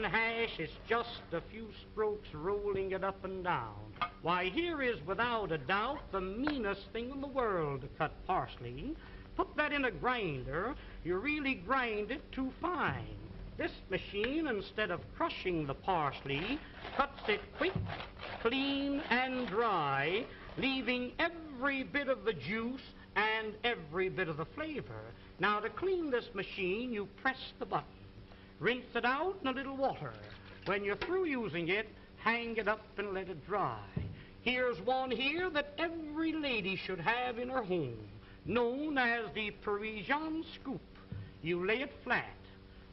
hash, it's just a few strokes rolling it up and down. Why, here is without a doubt the meanest thing in the world to cut parsley. Put that in a grinder, you really grind it too fine. This machine, instead of crushing the parsley, cuts it quick, clean, and dry, leaving every bit of the juice and every bit of the flavor. Now, to clean this machine, you press the button. Rinse it out in a little water. When you're through using it, hang it up and let it dry. Here's one here that every lady should have in her home, known as the Parisian scoop. You lay it flat,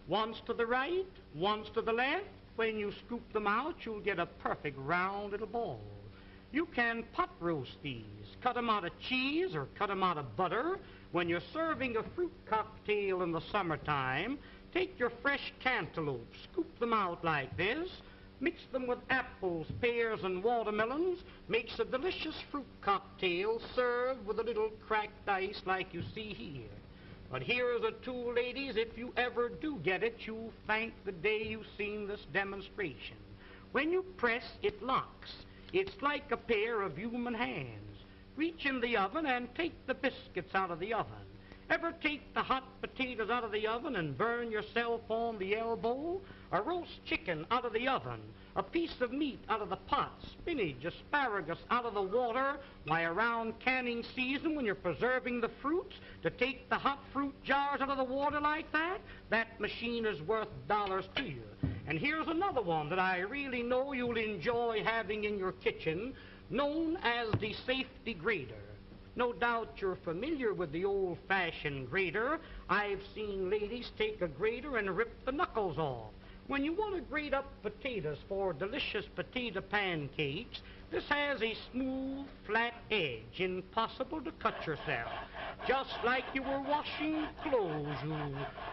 once to the right, once to the left. When you scoop them out, you'll get a perfect round little ball. You can pot roast these, cut them out of cheese or cut them out of butter. When you're serving a fruit cocktail in the summertime, take your fresh cantaloupe, scoop them out like this, mix them with apples, pears, and watermelons, makes a delicious fruit cocktail served with a little cracked ice like you see here. But here's a tool, ladies, if you ever do get it, you'll thank the day you've seen this demonstration. When you press, it locks. It's like a pair of human hands. Reach in the oven and take the biscuits out of the oven. Ever take the hot potatoes out of the oven and burn yourself on the elbow? A roast chicken out of the oven, a piece of meat out of the pot, spinach, asparagus out of the water. Why, around canning season, when you're preserving the fruits, to take the hot fruit jars out of the water like that, that machine is worth dollars to you. And here's another one that I really know you'll enjoy having in your kitchen, known as the safety grater. No doubt you're familiar with the old-fashioned grater. I've seen ladies take a grater and rip the knuckles off. When you want to grate up potatoes for delicious potato pancakes, this has a smooth, flat edge, impossible to cut yourself. Just like you were washing clothes, you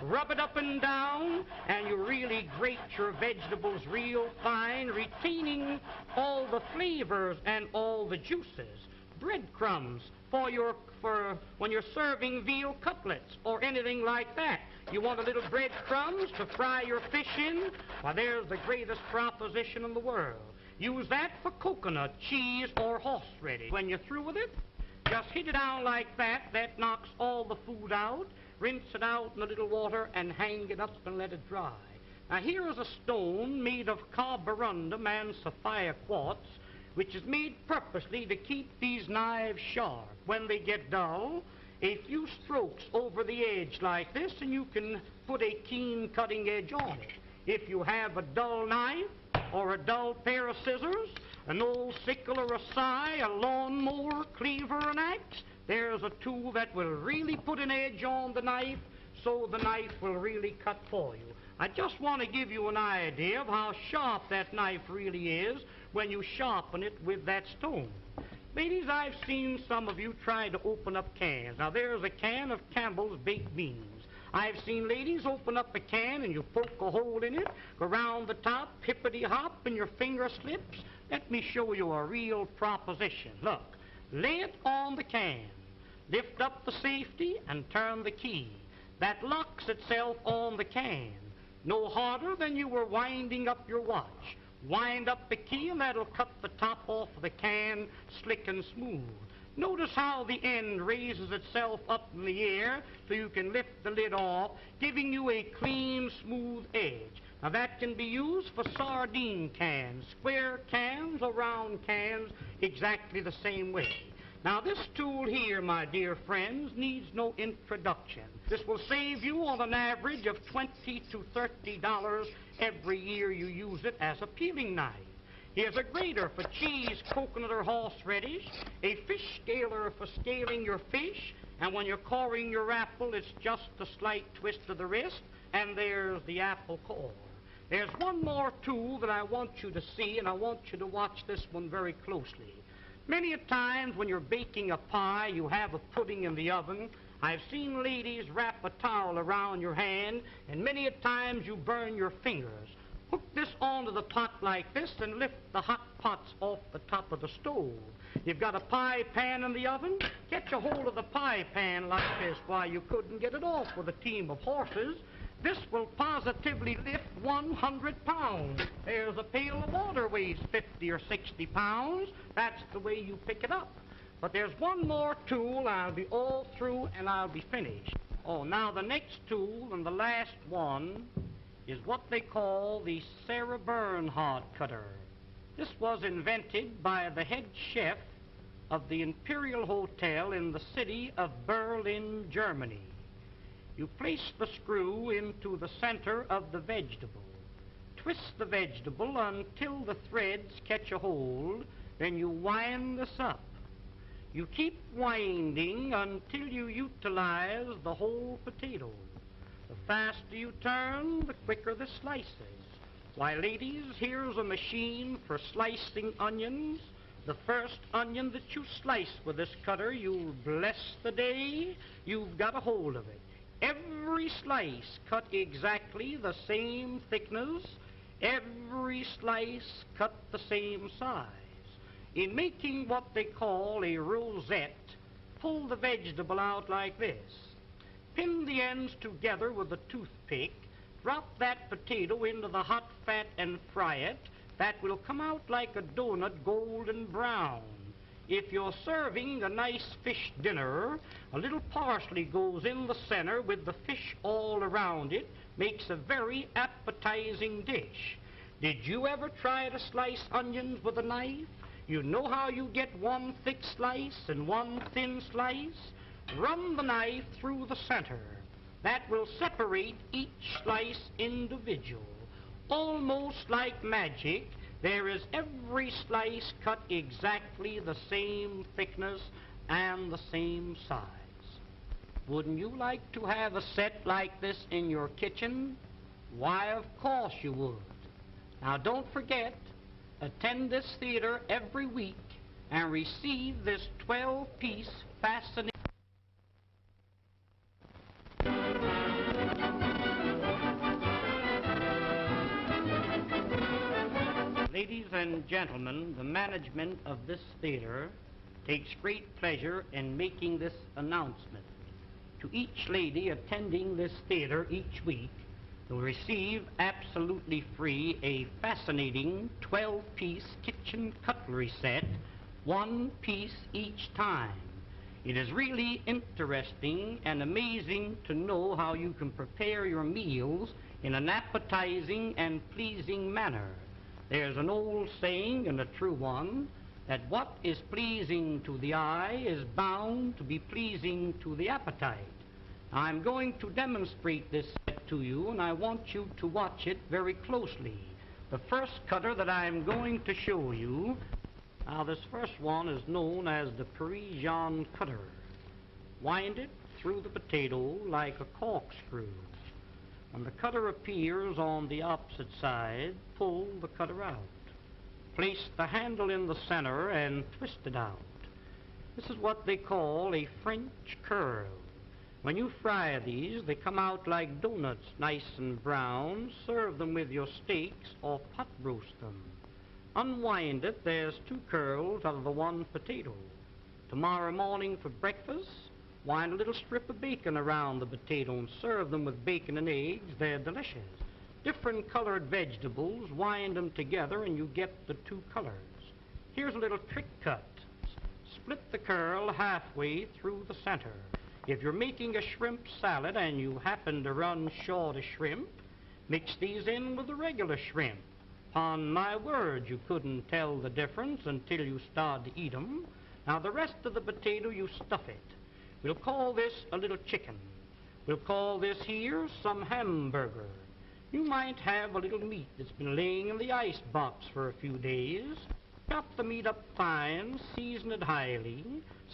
rub it up and down, and you really grate your vegetables real fine, retaining all the flavors and all the juices. Breadcrumbs for when you're serving veal cutlets or anything like that. You want a little breadcrumbs to fry your fish in? Why, there's the greatest proposition in the world. Use that for coconut, cheese, or horseradish. When you're through with it, just hit it down like that. That knocks all the food out. Rinse it out in a little water and hang it up and let it dry. Now, here is a stone made of carborundum and sapphire quartz, which is made purposely to keep these knives sharp. When they get dull, a few strokes over the edge like this, and you can put a keen cutting edge on it. If you have a dull knife or a dull pair of scissors, an old sickle or a scythe, a lawnmower, cleaver, an axe, there's a tool that will really put an edge on the knife, so the knife will really cut for you. I just want to give you an idea of how sharp that knife really is when you sharpen it with that stone. Ladies, I've seen some of you try to open up cans. Now, there's a can of Campbell's baked beans. I've seen ladies open up a can and you poke a hole in it, go round the top, hippity-hop, and your finger slips. Let me show you a real proposition. Look, lay it on the can, lift up the safety, and turn the key. That locks itself on the can. No harder than you were winding up your watch. Wind up the key and that'll cut the top off of the can slick and smooth. Notice how the end raises itself up in the air so you can lift the lid off, giving you a clean, smooth edge. Now, that can be used for sardine cans, square cans, or round cans, exactly the same way. Now, this tool here, my dear friends, needs no introduction. This will save you on an average of $20 to $30 every year you use it as a peeling knife. Here's a grater for cheese, coconut, or horseradish, a fish scaler for scaling your fish, and when you're coring your apple, it's just a slight twist of the wrist, and there's the apple core. There's one more tool that I want you to see, and I want you to watch this one very closely. Many a times when you're baking a pie, you have a pudding in the oven. I've seen ladies wrap a towel around your hand, and many a times you burn your fingers. Hook this onto the pot like this and lift the hot pots off the top of the stove. You've got a pie pan in the oven. Catch a hold of the pie pan like this. Why, you couldn't get it off with a team of horses. This will positively lift 100 pounds. There's a pail of water weighs 50 or 60 pounds. That's the way you pick it up. But there's one more tool. I'll be all through and I'll be finished. Oh, now the next tool and the last one is what they call the Sarah Bernhardt cutter. This was invented by the head chef of the Imperial Hotel in the city of Berlin, Germany. You place the screw into the center of the vegetable. Twist the vegetable until the threads catch a hold, then you wind this up. You keep winding until you utilize the whole potato. The faster you turn, the quicker the slices. Why, ladies, here's a machine for slicing onions. The first onion that you slice with this cutter, you'll bless the day you've got a hold of it. Every slice cut exactly the same thickness. Every slice cut the same size. In making what they call a rosette, pull the vegetable out like this. Pin the ends together with a toothpick. Drop that potato into the hot fat and fry it. That will come out like a donut, golden brown. If you're serving a nice fish dinner, a little parsley goes in the center with the fish all around it. Makes a very appetizing dish. Did you ever try to slice onions with a knife? You know how you get one thick slice and one thin slice? Run the knife through the center. That will separate each slice individual. Almost like magic, there is every slice cut exactly the same thickness and the same size. Wouldn't you like to have a set like this in your kitchen? Why, of course you would. Now don't forget, attend this theater every week and receive this 12-piece fascinating... Ladies and gentlemen, the management of this theater takes great pleasure in making this announcement. To each lady attending this theater each week, will receive absolutely free a fascinating 12-piece kitchen cutlery set, one piece each time. It is really interesting and amazing to know how you can prepare your meals in an appetizing and pleasing manner. There's an old saying, and a true one, that what is pleasing to the eye is bound to be pleasing to the appetite. I'm going to demonstrate this set to you, and I want you to watch it very closely. The first cutter that I'm going to show you, now this first one is known as the Parisian cutter. Wind it through the potato like a corkscrew. When the cutter appears on the opposite side, pull the cutter out. Place the handle in the center and twist it out. This is what they call a French curl. When you fry these, they come out like donuts, nice and brown. Serve them with your steaks or pot roast them. Unwind it, there's two curls out of the one potato. Tomorrow morning for breakfast, wind a little strip of bacon around the potato and serve them with bacon and eggs. They're delicious. Different colored vegetables, wind them together and you get the two colors. Here's a little trick cut. Split the curl halfway through the center. If you're making a shrimp salad and you happen to run short of shrimp, mix these in with the regular shrimp. Upon my word, you couldn't tell the difference until you start to eat 'em. Now the rest of the potato, you stuff it. We'll call this a little chicken. We'll call this here some hamburger. You might have a little meat that's been laying in the ice box for a few days. Chop the meat up fine, season it highly,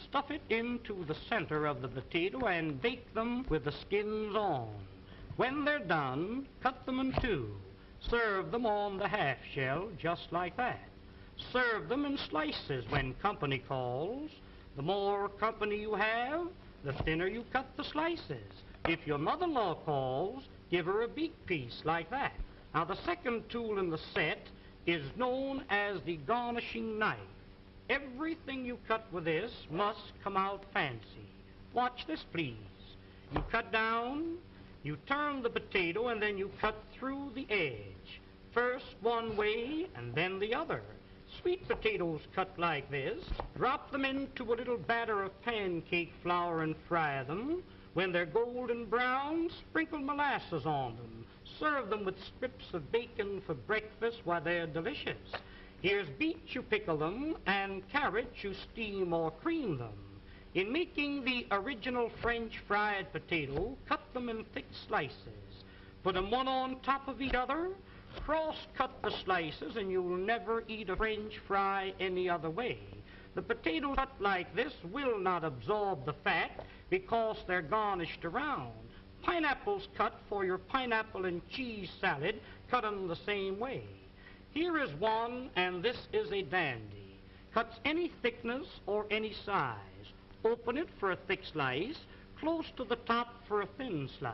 stuff it into the center of the potato and bake them with the skins on. When they're done, cut them in two. Serve them on the half shell, just like that. Serve them in slices when company calls. The more company you have, the thinner you cut the slices. If your mother-in-law calls, give her a beak piece like that. Now, the second tool in the set is known as the garnishing knife. Everything you cut with this must come out fancy. Watch this, please. You cut down, You turn the potato and then you cut through the edge. First one way and then the other. Sweet potatoes cut like this. Drop them into a little batter of pancake flour and fry them. When they're golden brown, sprinkle molasses on them. Serve them with strips of bacon for breakfast while they're delicious. Here's beets, you pickle them, and carrots, you steam or cream them. In making the original French fried potato, cut them in thick slices. Put them one on top of each other. Cross-cut the slices, and you'll never eat a French fry any other way. The potatoes cut like this will not absorb the fat because they're garnished around. Pineapples cut for your pineapple and cheese salad, cut them the same way. Here is one, and this is a dandy. Cuts any thickness or any size. Open it for a thick slice, close to the top for a thin slice.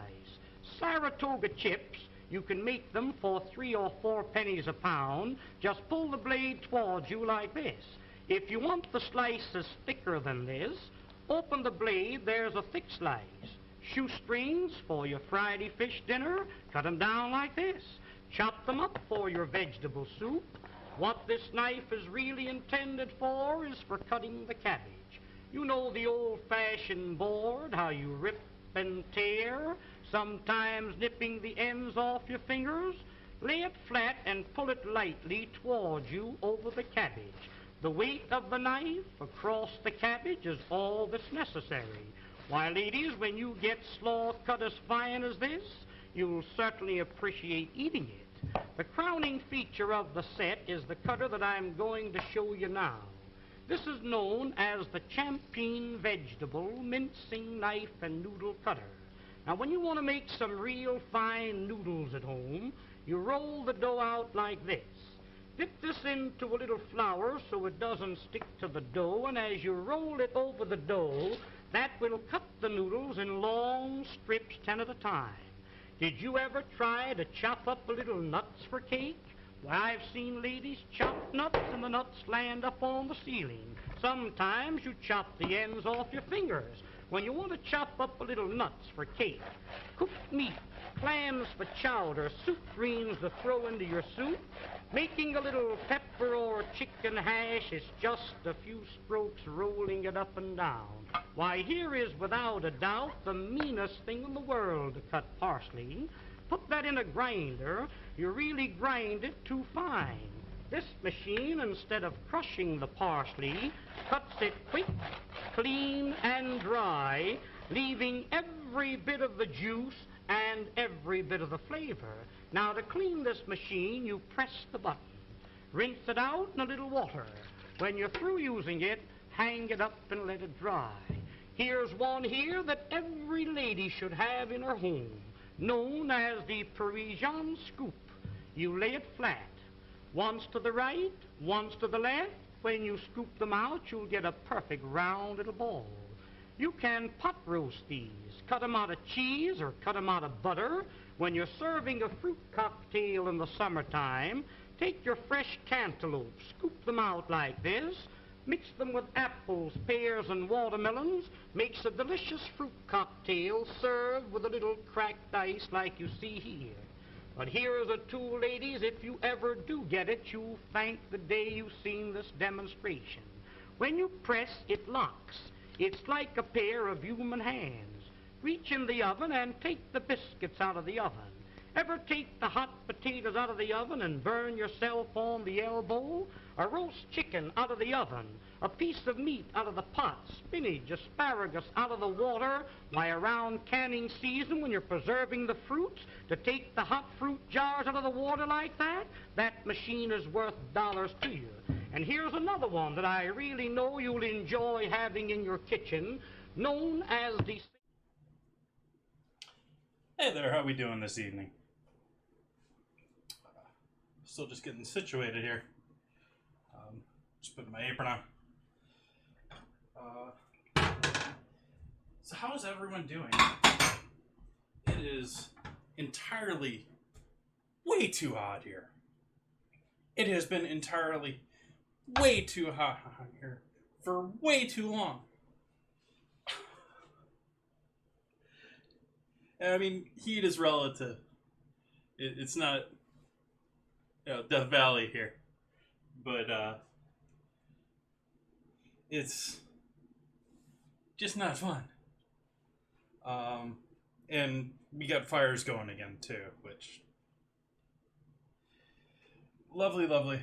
Saratoga chips, you can make them for 3 or 4 pennies a pound. Just pull the blade towards you like this. If you want the slices thicker than this, open the blade, there's a thick slice. Shoestrings for your Friday fish dinner, cut them down like this. Chop them up for your vegetable soup. What this knife is really intended for is for cutting the cabbage. You know the old-fashioned board, how you rip and tear, sometimes nipping the ends off your fingers. Lay it flat and pull it lightly towards you over the cabbage. The weight of the knife across the cabbage is all that's necessary. Why, ladies, when you get slaw cut as fine as this, you'll certainly appreciate eating it. The crowning feature of the set is the cutter that I'm going to show you now. This is known as the Champeen Vegetable Mincing Knife and Noodle Cutter. Now, when you want to make some real fine noodles at home, you roll the dough out like this. Dip this into a little flour so it doesn't stick to the dough, and as you roll it over the dough, that will cut the noodles in long strips, 10 at a time. Did you ever try to chop up a little nuts for cake? Well, I've seen ladies chop nuts and the nuts land up on the ceiling. Sometimes you chop the ends off your fingers when you want to chop up a little nuts for cake. Cooked meat, clams for chowder, soup greens to throw into your soup. Making a little pepper or chicken hash is just a few strokes rolling it up and down. Why, here is without a doubt the meanest thing in the world to cut parsley. Put that in a grinder, you really grind it too fine. This machine, instead of crushing the parsley, cuts it quick, clean, and dry, leaving every bit of the juice and every bit of the flavor. Now, to clean this machine, you press the button. Rinse it out in a little water. When you're through using it, hang it up and let it dry. Here's one here that every lady should have in her home, known as the Parisian scoop. You lay it flat, once to the right, once to the left. When you scoop them out, you'll get a perfect round little ball. You can pot roast these, cut them out of cheese or cut them out of butter. When you're serving a fruit cocktail in the summertime, take your fresh cantaloupe, scoop them out like this, mix them with apples, pears, and watermelons, makes a delicious fruit cocktail served with a little cracked ice like you see here. But here is a tool, ladies, if you ever do get it, you'll thank the day you've seen this demonstration. When you press, it locks. It's like a pair of human hands. Reach in the oven and take the biscuits out of the oven. Ever take the hot potatoes out of the oven and burn yourself on the elbow? A roast chicken out of the oven, a piece of meat out of the pot, spinach, asparagus out of the water. Why, around canning season, when you're preserving the fruits, to take the hot fruit jars out of the water like that, that machine is worth dollars to you. And here's another one that I really know you'll enjoy having in your kitchen, known as the... Hey there, how we doing this evening? Still just getting situated here. Just putting my apron on. So how's everyone doing? It is entirely way too hot here. It has been entirely way too hot here for way too long. I mean, heat is relative. It's not, Death Valley here, but it's just not fun. And we got fires going again too, which lovely, lovely.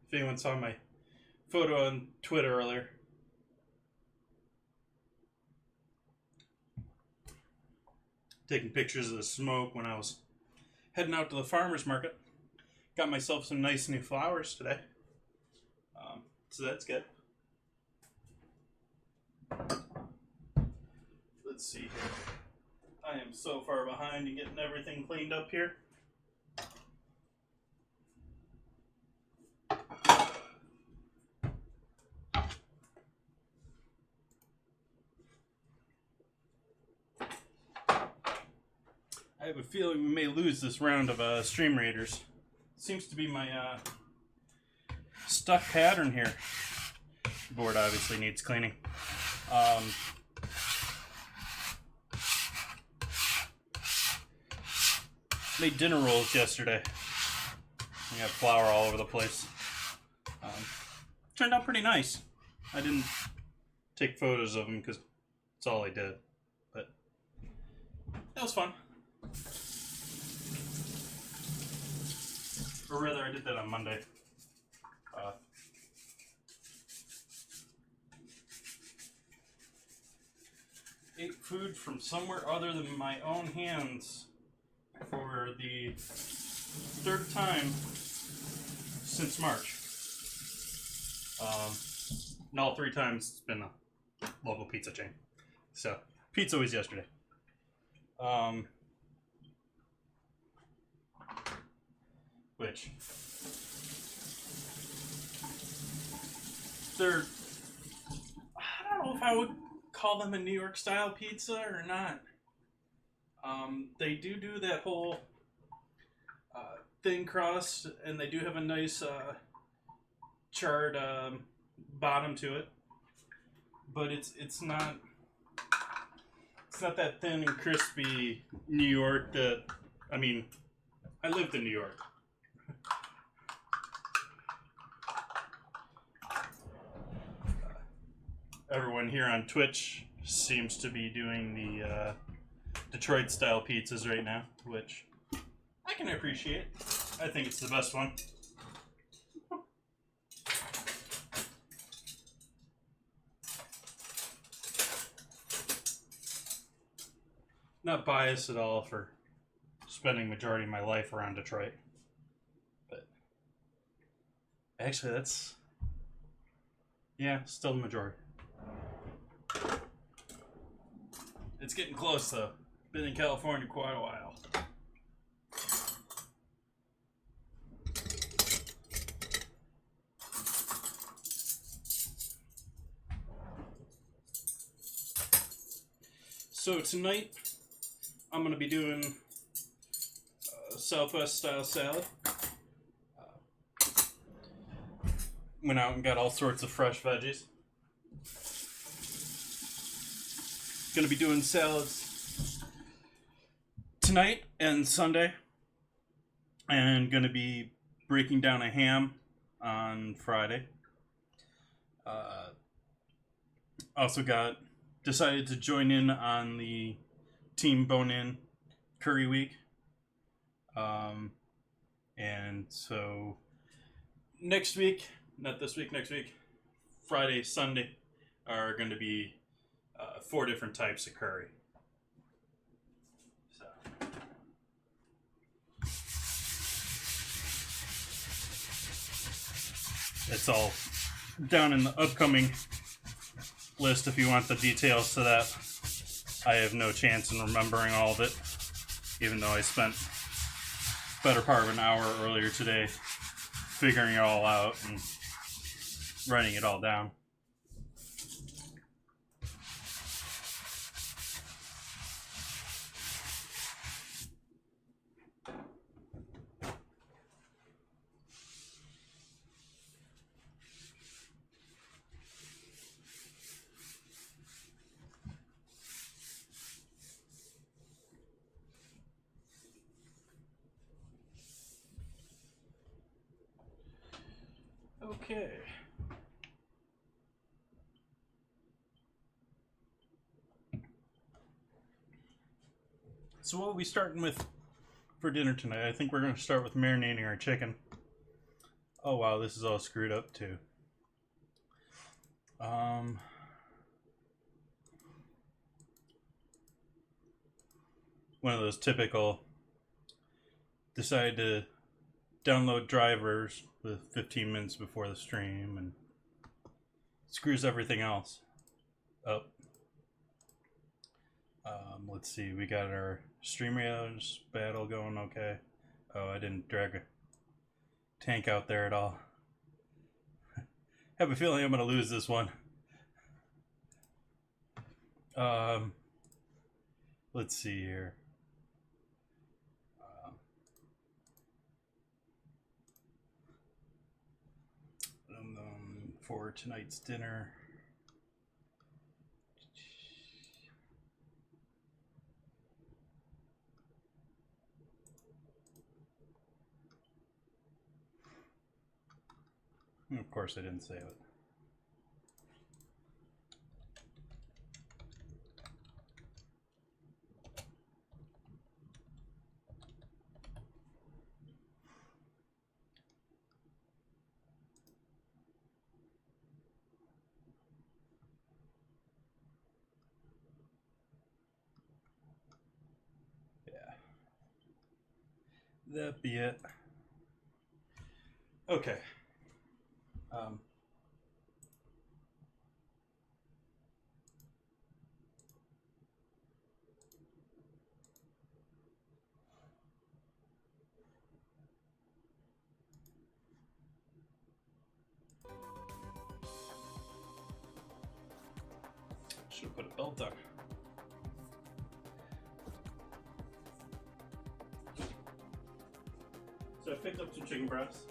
If anyone saw my photo on Twitter earlier. Taking pictures of the smoke when I was heading out to the farmer's market. Got myself some nice new flowers today. So that's good. Let's see here. I am so far behind in getting everything cleaned up here. I have a feeling we may lose this round of Stream Raiders. Seems to be my stuck pattern here. The board obviously needs cleaning. Made dinner rolls yesterday. We got flour all over the place. Turned out pretty nice. I didn't take photos of them because that's all I did. But that was fun. Or rather, I did that on Monday. Ate food from somewhere other than my own hands for the third time since March. And all 3 times it's been a local pizza chain. So, pizza was yesterday. Which they're, I don't know if I would call them a New York style pizza or not. They do that whole thin crust, and they do have a nice charred bottom to it, but it's not that thin and crispy New York that, I mean, I lived in New York. Everyone here on Twitch seems to be doing the Detroit style pizzas right now, which I can appreciate. I think it's the best one. Not biased at all for spending majority of my life around Detroit, but actually that's, yeah, still the majority. It's getting close though. Been in California quite a while. So tonight I'm going to be doing Southwest style salad. Went out and got all sorts of fresh veggies. Going to be doing salads tonight and Sunday, and going to be breaking down a ham on Friday. Also decided to join in on the Team Bone-In Curry Week. And so next week, not this week, next week, Friday, Sunday are going to be 4 different types of curry. So. It's all down in the upcoming list if you want the details to that. I have no chance in remembering all of it, even though I spent better part of an hour earlier today figuring it all out and writing it all down. Okay. So what are we starting with for dinner tonight? I think we're going to start with marinating our chicken. Oh wow, this is all screwed up too. One of those typical decide to download drivers with 15 minutes before the stream and screws everything else up. Let's see, we got our StreamYards battle going okay. Oh, I didn't drag a tank out there at all. Have a feeling I'm going to lose this one. Let's see here. For tonight's dinner. Of course I didn't save it. That be it. Okay. Should have put a belt on. So I picked up some chicken breasts.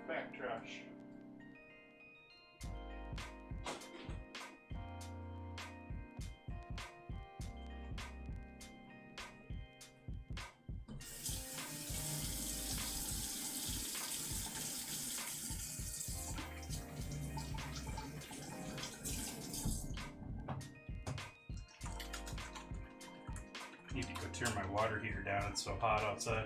Back trash. Need to go turn my water heater down, it's so hot outside.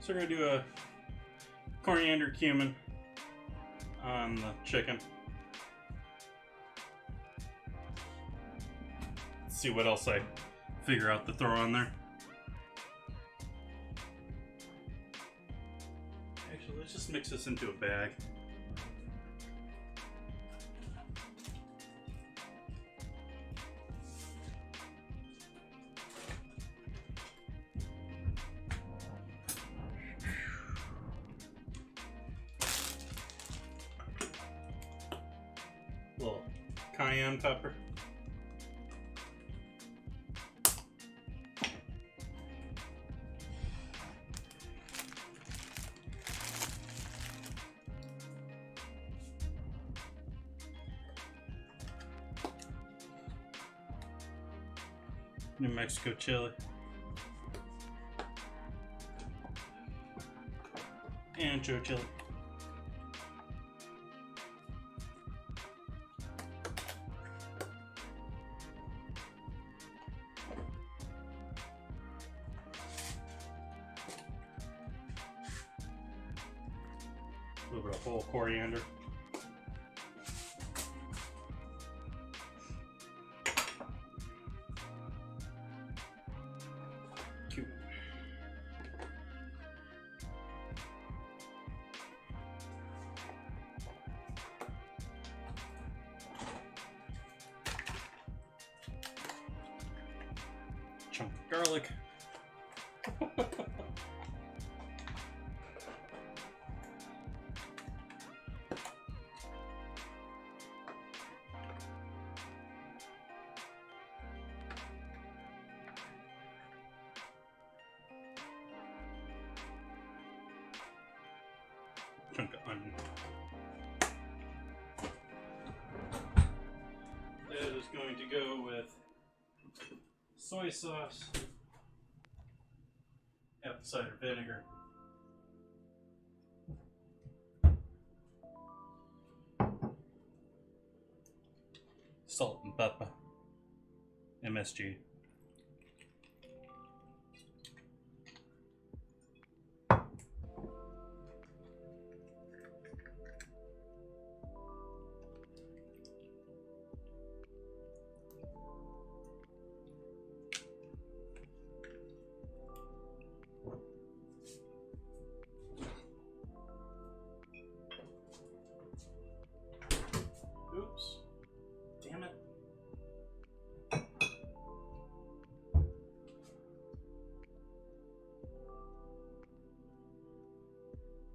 So we're going to do a coriander cumin on the chicken. Let's see what else I figure out to throw on there. Actually, let's just mix this into a bag. Little cayenne pepper. New Mexico chili. Ancho chili. A little bit of whole coriander. garlic. Chunk of onion. That is going to go with soy sauce, apple cider vinegar, salt and pepper, MSG. Oops. Damn it.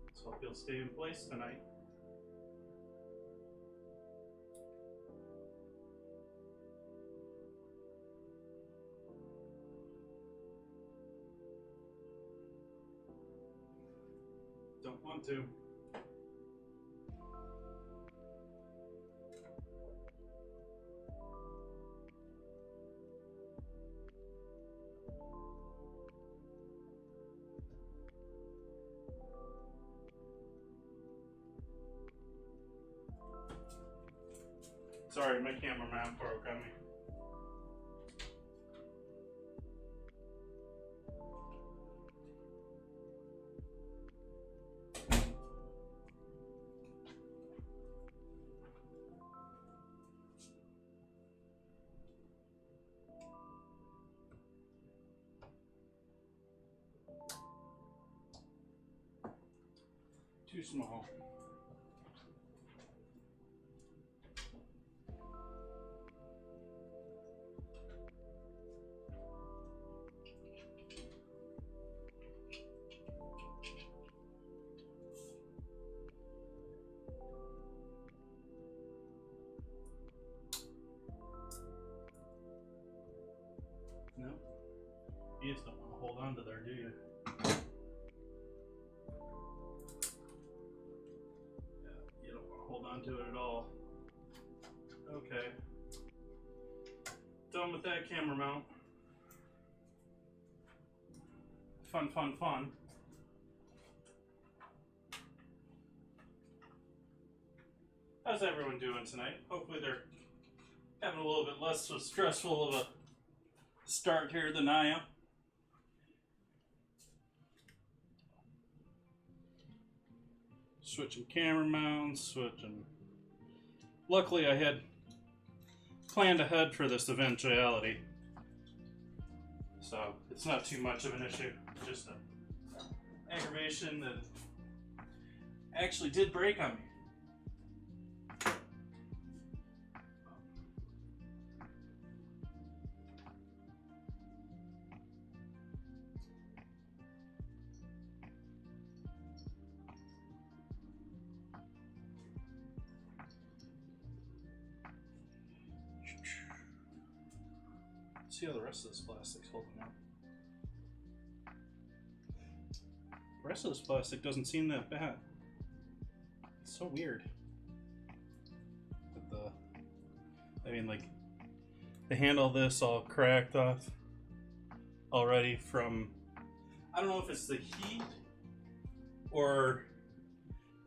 Let's hope you'll stay in place tonight. Don't want to. Sorry, my camera mount broke on me. Too small. No, you just don't want to hold on to there, do you? Yeah, you don't want to hold on to it at all. Okay. Done with that camera mount. Fun, fun, fun. How's everyone doing tonight? Hopefully they're having a little bit less stressful of a start here than I am. Switching camera mounts, switching. Luckily I had planned ahead for this eventuality, so it's not too much of an issue. Just an aggravation that actually did break on me. See how the rest of this plastic's holding up. The rest of this plastic doesn't seem that bad. It's so weird. But like, the handle of this all cracked off already from, I don't know if it's the heat or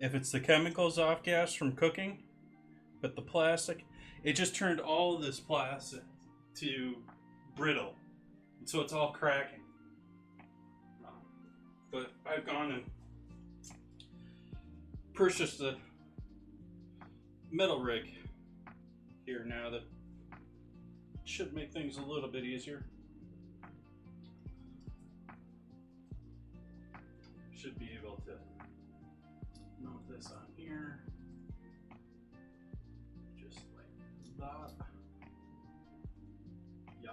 if it's the chemicals off gas from cooking, but the plastic, it just turned all of this plastic to brittle, and so it's all cracking. But I've gone and purchased a metal rig here now that should make things a little bit easier. Should be able to mount this on here, just like that. Yeah.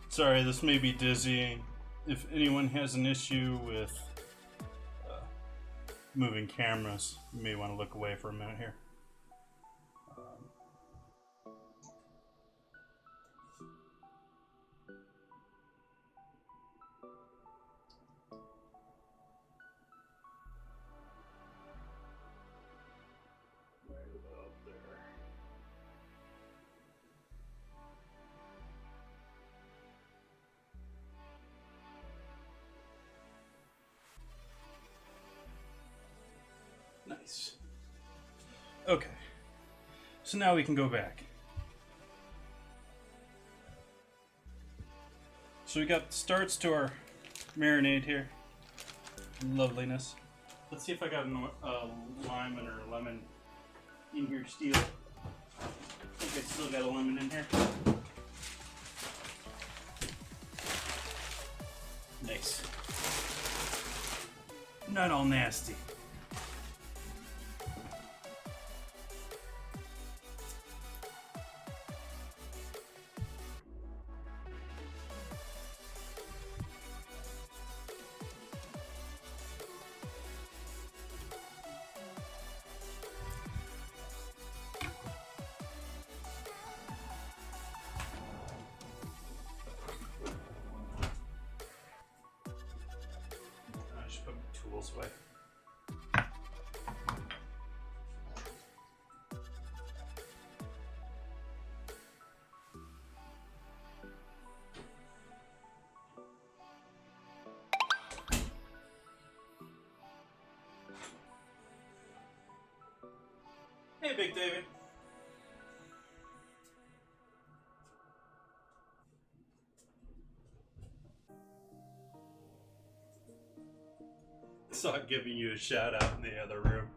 Sorry, this may be dizzying. If anyone has an issue with moving cameras, you may want to look away for a minute here. Nice. Okay. So now we can go back. So we got starts to our marinade here. Loveliness. Let's see if I got a lime or lemon in here still. I think I still got a lemon in here. Nice. Not all nasty. Tools away. Hey, Big David. So I'm giving you a shout out in the other room.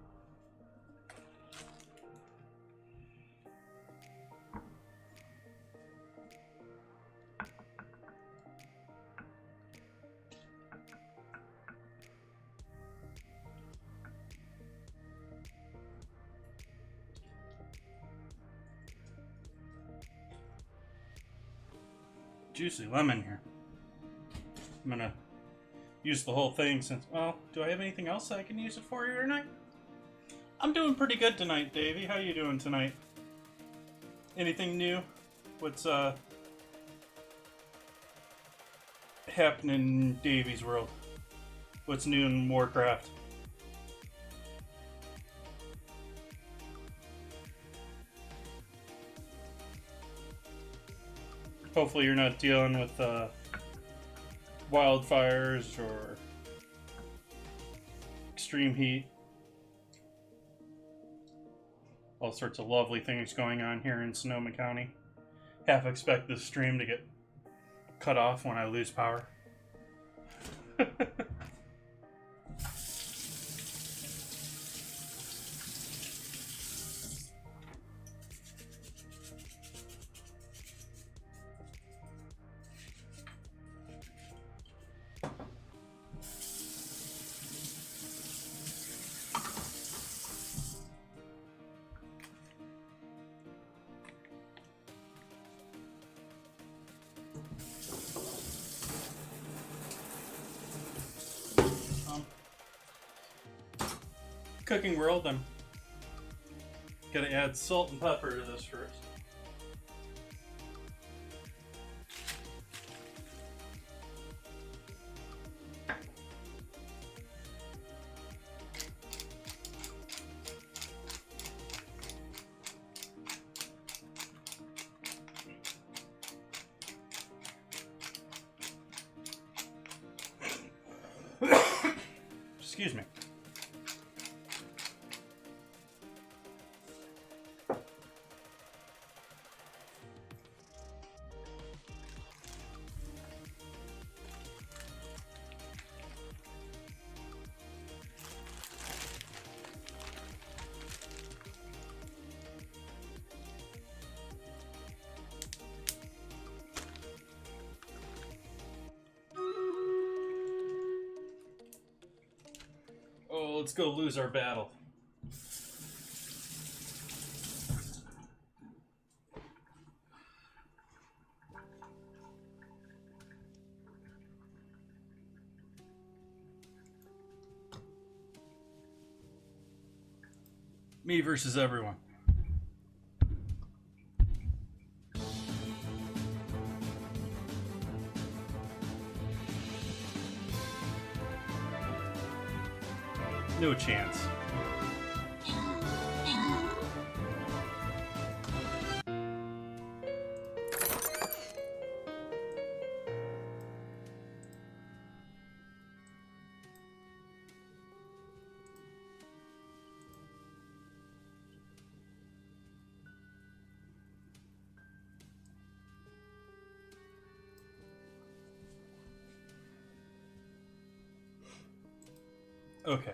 Juicy lemon here. I'm gonna use the whole thing since, well, do I have anything else I can use it for here tonight? I'm doing pretty good tonight, Davey. How you doing tonight? Anything new? What's happening in Davey's world? What's new in Warcraft? Hopefully you're not dealing with wildfires or extreme heat. All sorts of lovely things going on here in Sonoma County. Half expect this stream to get cut off when I lose power. Cooking world, I'm Gotta add salt and pepper to this first. Excuse me. Oh, let's go lose our battle. Me versus everyone. No chance. Okay.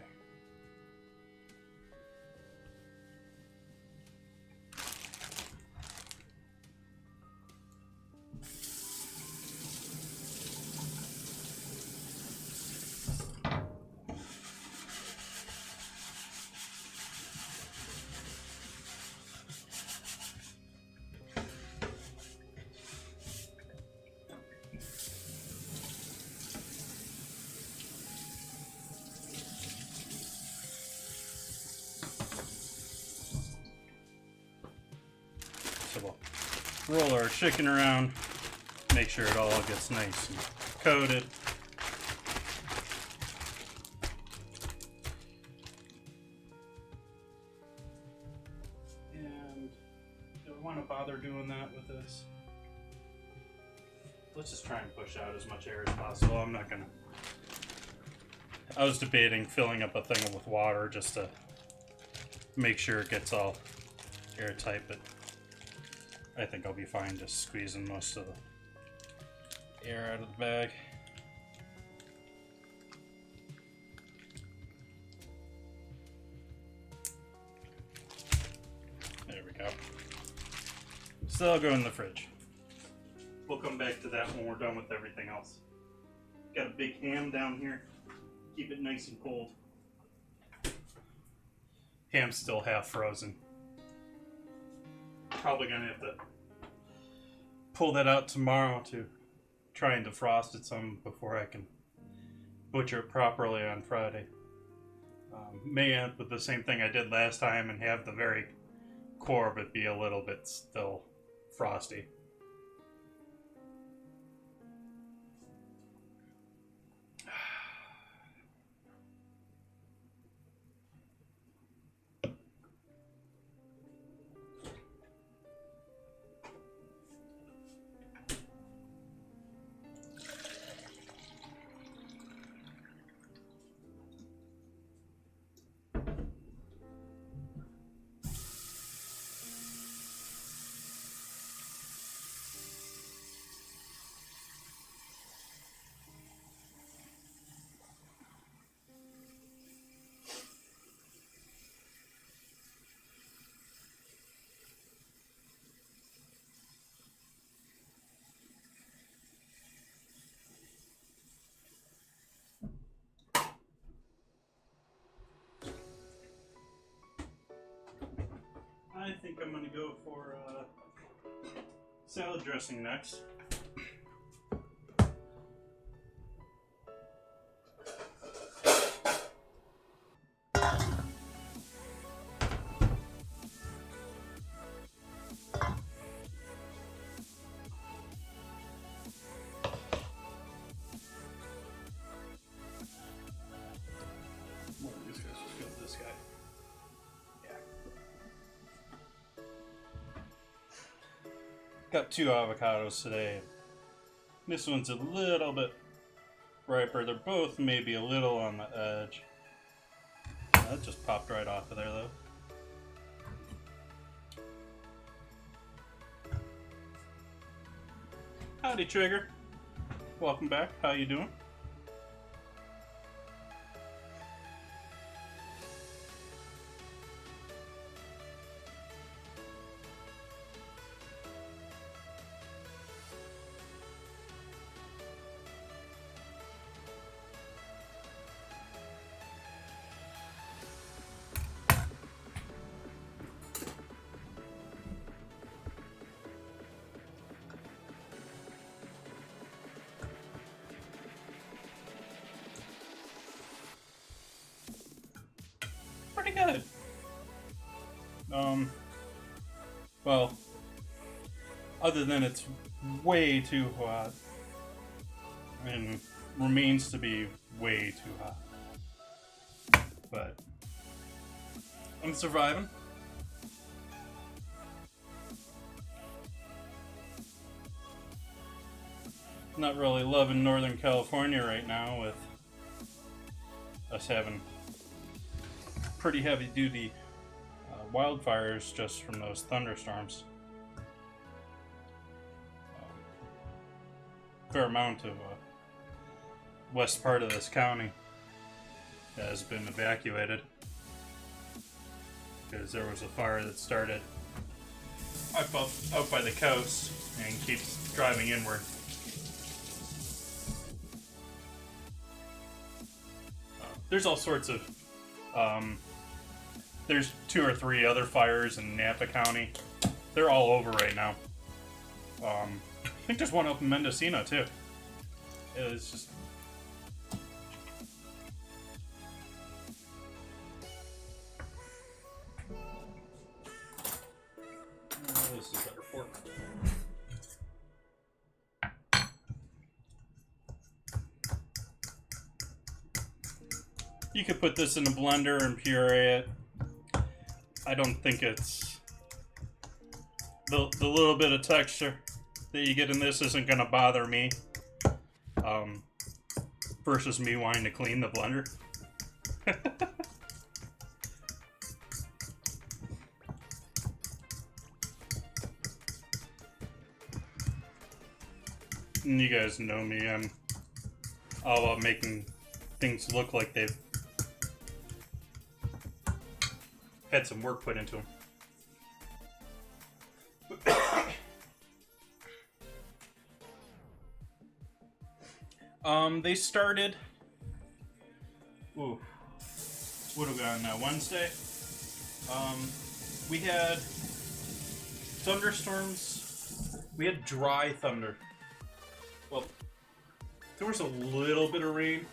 So we'll roll our chicken around, make sure it all gets nice and coated. And do we want to bother doing that with this? Let's just try and push out as much air as possible. I'm not gonna... I was debating filling up a thing with water just to make sure it gets all airtight, but I think I'll be fine just squeezing most of the air out of the bag. There we go. So I'll go in the fridge. We'll come back to that when we're done with everything else. Got a big ham down here. Keep it nice and cold. Ham's still half frozen. Probably gonna have to pull that out tomorrow to try and defrost it some before I can butcher it properly on Friday. May end up with the same thing I did last time and have the very core of it be a little bit still frosty. I think I'm going to go for salad dressing next. Got 2 avocados today. This one's a little bit riper. They're both maybe a little on the edge. That just popped right off of there, though. Howdy, Trigger. Welcome back. How you doing? Pretty good. Well, other than it's way too hot and remains to be way too hot. But I'm surviving. Not really loving Northern California right now with us having pretty heavy duty wildfires just from those thunderstorms. Fair amount of west part of this county has been evacuated because there was a fire that started up by the coast and keeps driving inward. There's all sorts of there's 2 or 3 other fires in Napa County. They're all over right now. I think there's one up in Mendocino too. It's just this is better pork. You could put this in a blender and puree it. I don't think it's the little bit of texture that you get in this isn't gonna bother me. Versus me wanting to clean the blender. And you guys know me, I'm all about making things look like they've had some work put into them. They started. Ooh, what have we got now? Wednesday. We had thunderstorms. We had dry thunder. Well, there was a little bit of rain,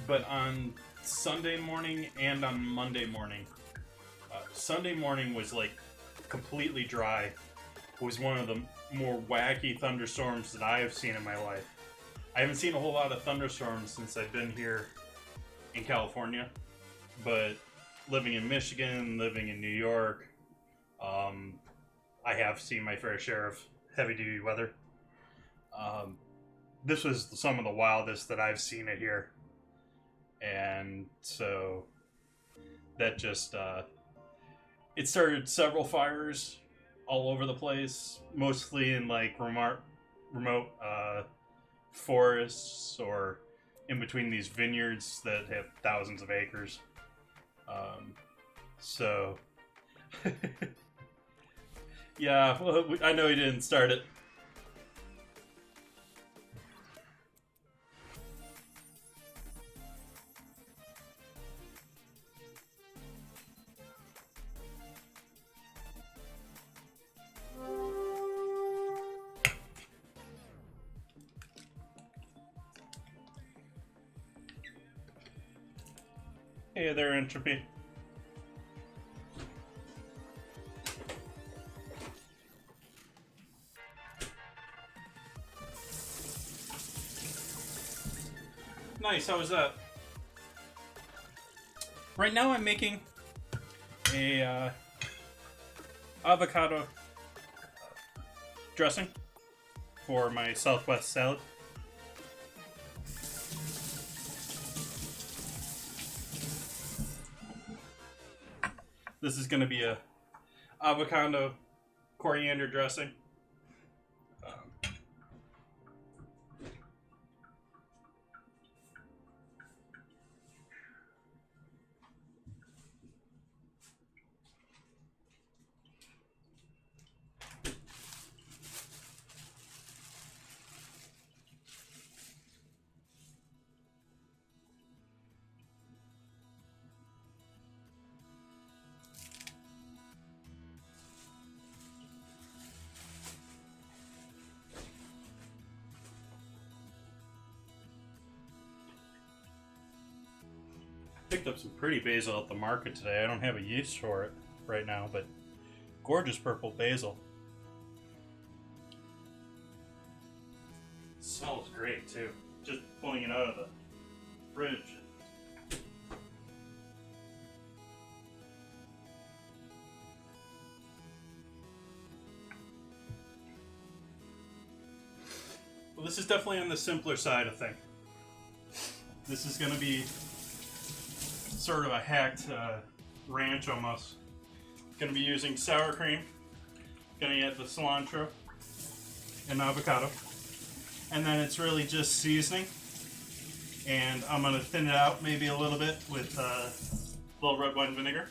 but on Sunday morning and on Monday morning. Sunday morning was like completely dry. It was one of the more wacky thunderstorms that I have seen in my life. I haven't seen a whole lot of thunderstorms since I've been here in California, but living in Michigan, living in New York, I have seen my fair share of heavy-duty weather. This was some of the wildest that I've seen it here, and so that just it started several fires all over the place, mostly in like remote forests or in between these vineyards that have thousands of acres. So yeah, well, I know he didn't start it. Hey there, Entropy. Nice, how was that? Right now I'm making a avocado dressing for my Southwest salad. This is going to be a avocado coriander dressing. Picked up some pretty basil at the market today. I don't have a use for it right now, but gorgeous purple basil. It smells great too. Just pulling it out of the fridge. Well, this is definitely on the simpler side of things. This is going to be sort of a hacked ranch almost. Going to be using sour cream. Going to add the cilantro and avocado. And then it's really just seasoning. And I'm going to thin it out maybe a little bit with a little red wine vinegar.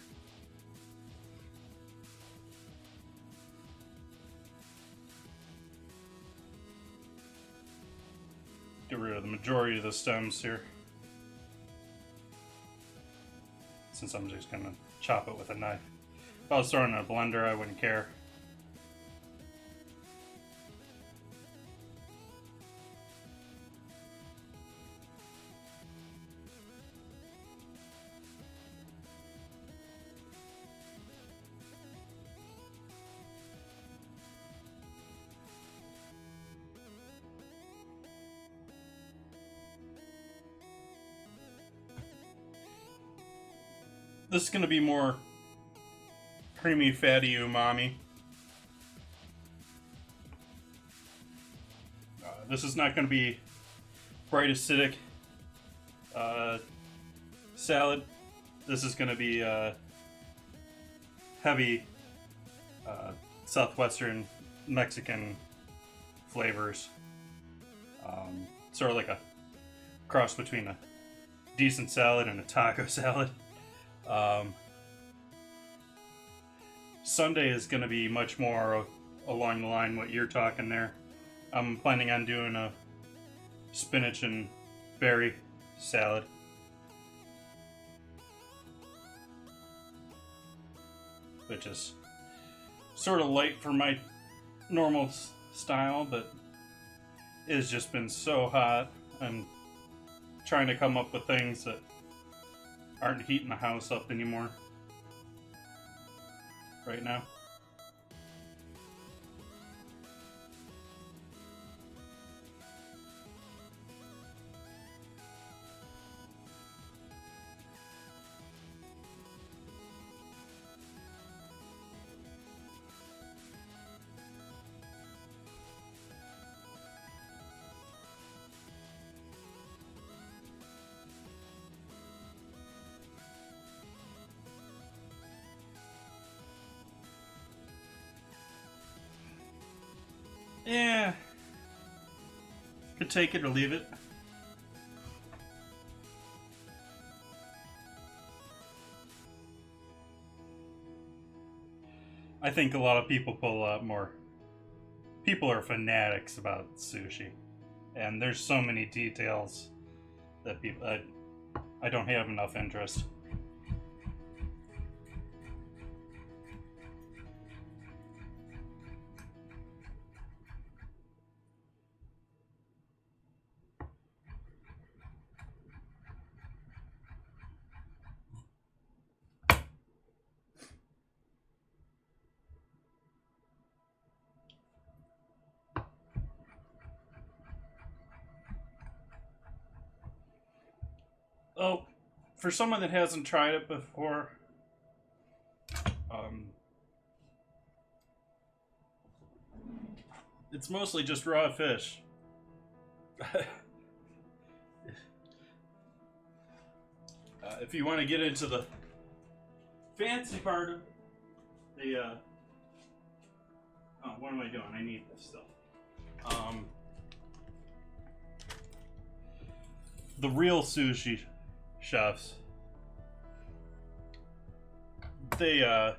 Get rid of the majority of the stems here, since I'm just going to chop it with a knife. If I was throwing it in a blender, I wouldn't care. This is going to be more creamy, fatty umami. This is not going to be bright acidic salad. This is going to be heavy southwestern Mexican flavors. Sort of like a cross between a decent salad and a taco salad. Sunday is going to be much more along the line what you're talking there. I'm planning on doing a spinach and berry salad. Which is sort of light for my normal style, but it has just been so hot. I'm trying to come up with things that aren't heating the house up anymore right now. Yeah. Could take it or leave it. I think a lot of people put a lot more. People are fanatics about sushi. And there's so many details that people. I don't have enough interest. Oh, for someone that hasn't tried it before, It's mostly just raw fish. If you want to get into the fancy part of the, oh, what am I doing? I need this still. The real sushi chefs, they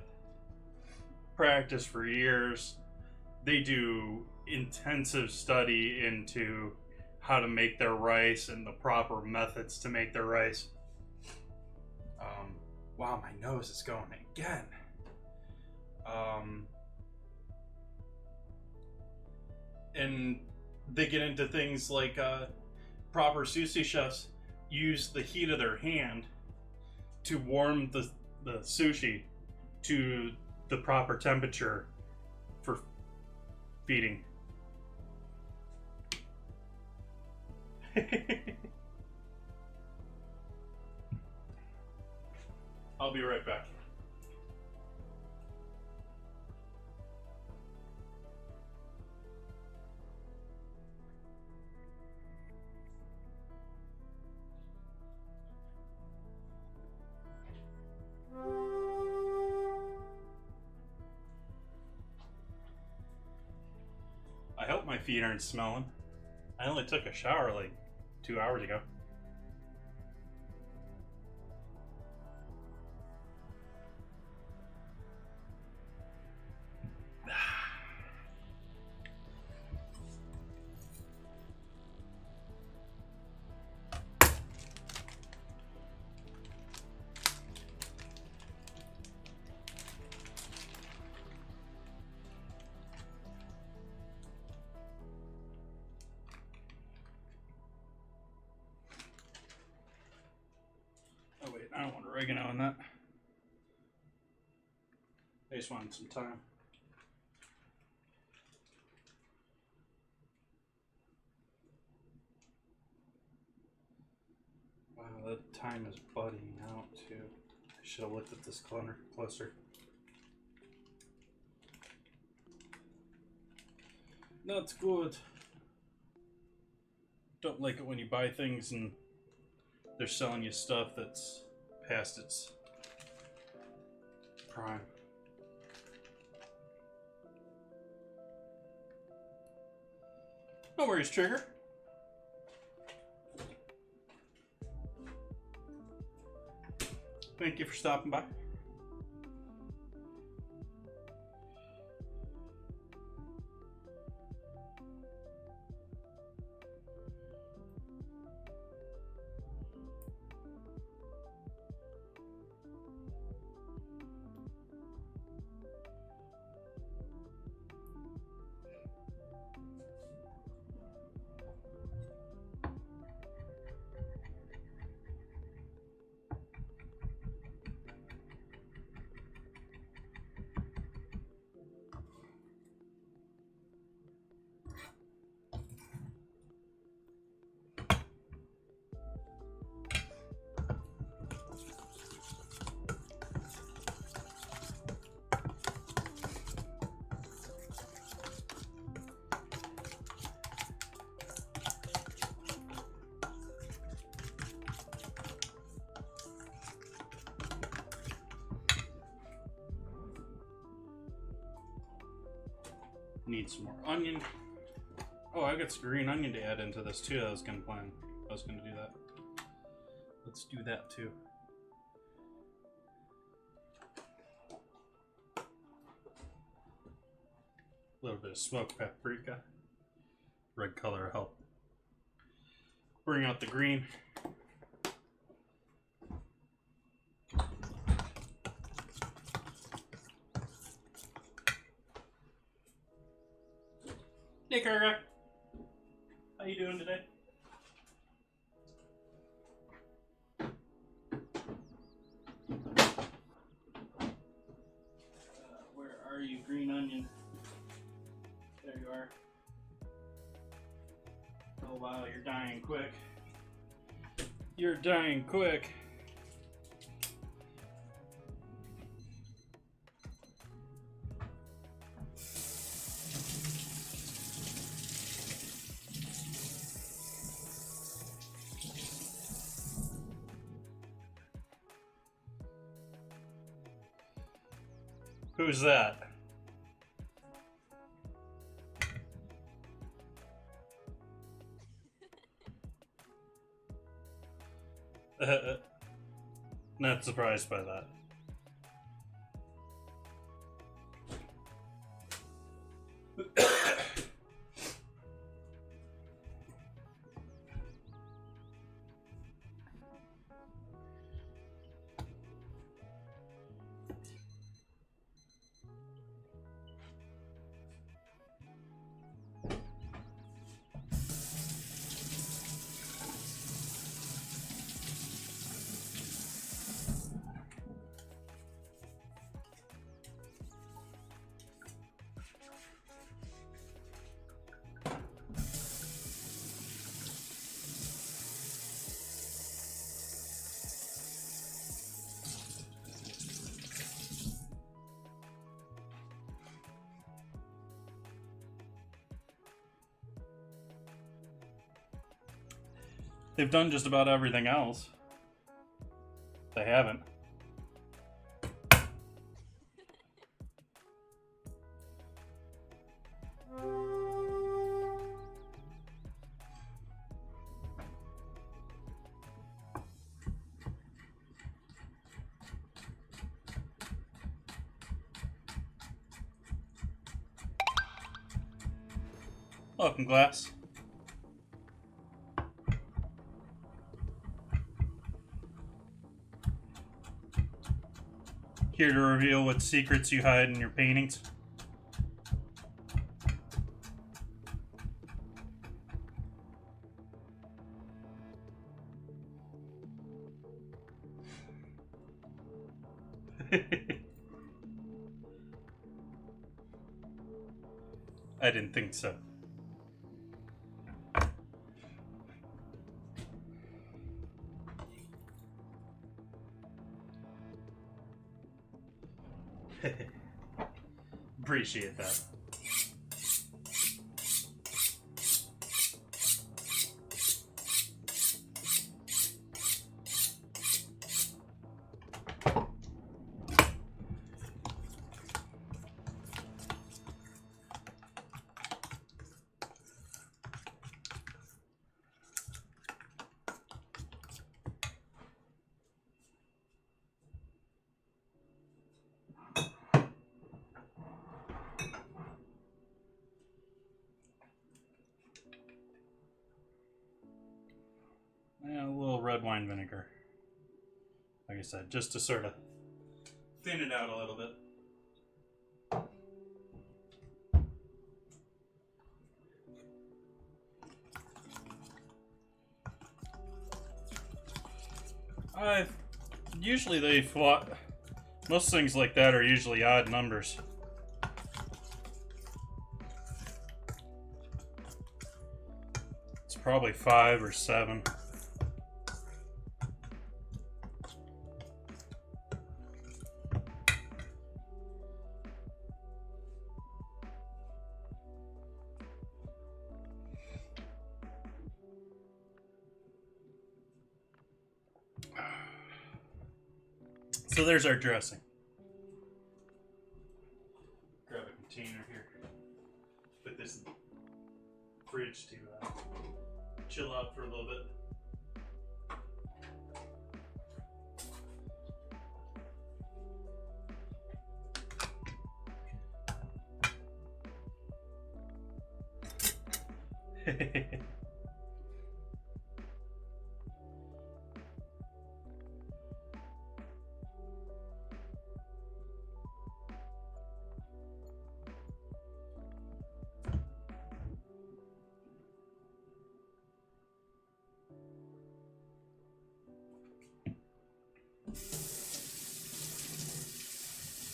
practice for years. They do intensive study into how to make their rice and the proper methods to make their rice. Wow, my nose is going again. And they get into things like proper sushi chefs use the heat of their hand to warm the sushi to the proper temperature for feeding. I'll be right back. I hope my feet aren't smelling. I only took a shower like 2 hours ago. Oh wait, I don't want oregano in that. I just wanted some time. Wow, that thyme is budding out too. I should have looked at this closer. That's good. Don't like it when you buy things and they're selling you stuff that's past its prime. No worries, Trigger. Thank you for stopping by. Need some more onion. Oh, I got some green onion to add into this too. I was gonna do that. Let's do that too. A little bit of smoked paprika. Red color will help bring out the green. Hey, Karga. How you doing today? Where are you, green onion? There you are. Oh wow, you're dying quick. You're dying quick. Who's that? Not surprised by that. They've done just about everything else. They haven't. Welcome, Glass. Here to reveal what secrets you hide in your paintings. I didn't think so. Appreciate that. And a little red wine vinegar. Like I said, just to sort of thin it out a little bit. Usually they flop. Most things like that are usually odd numbers. It's probably 5 or 7. So there's our dressing. Grab a container here. Put this in the fridge to chill out for a little bit.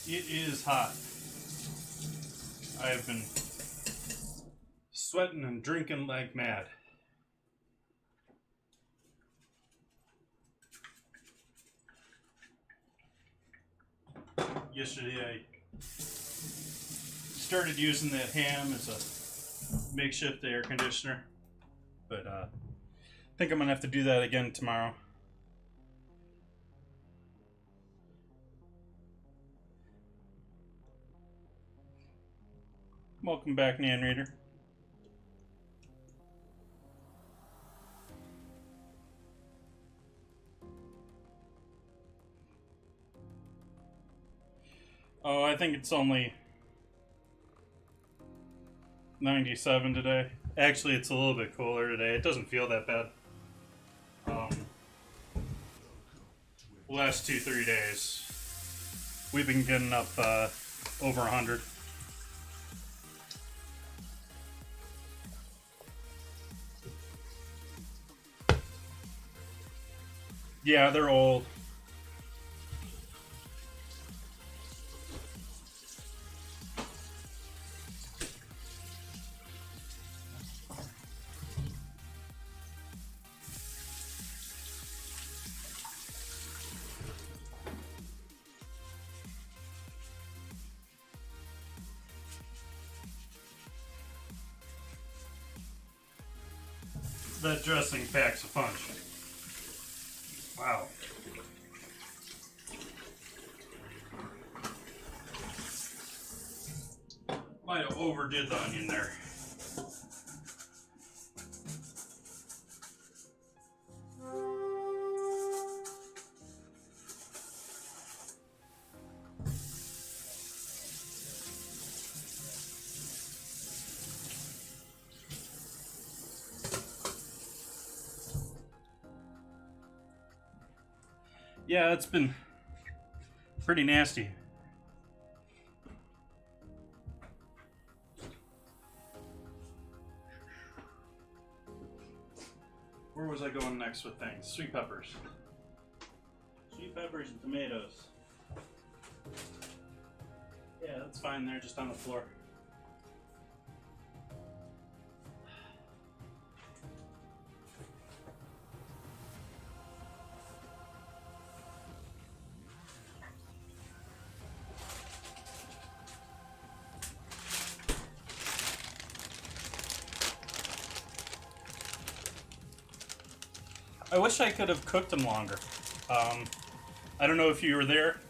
It is hot. I have been sweating and drinking like mad. Yesterday I started using that ham as a makeshift air conditioner, but I think I'm gonna have to do that again tomorrow. Welcome back, Nan Reader. Oh, I think it's only 97 today. Actually, it's a little bit cooler today. It doesn't feel that bad. Last 2-3 days, we've been getting up over 100. Yeah, they're old. That dressing packs a punch. Wow. Might have overdid the onion there. Yeah, it's been pretty nasty. Where was I going next with things? Sweet peppers. Sweet peppers and tomatoes. Yeah, that's fine. They're just on the floor. I wish I could have cooked them longer. I don't know if you were there.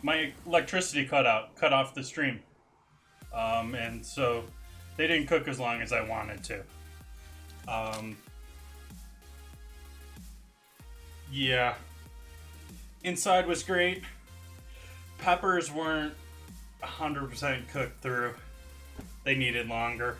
My electricity cut off the stream. And so they didn't cook as long as I wanted to. Yeah. Inside was great. Peppers weren't 100% cooked through. They needed longer.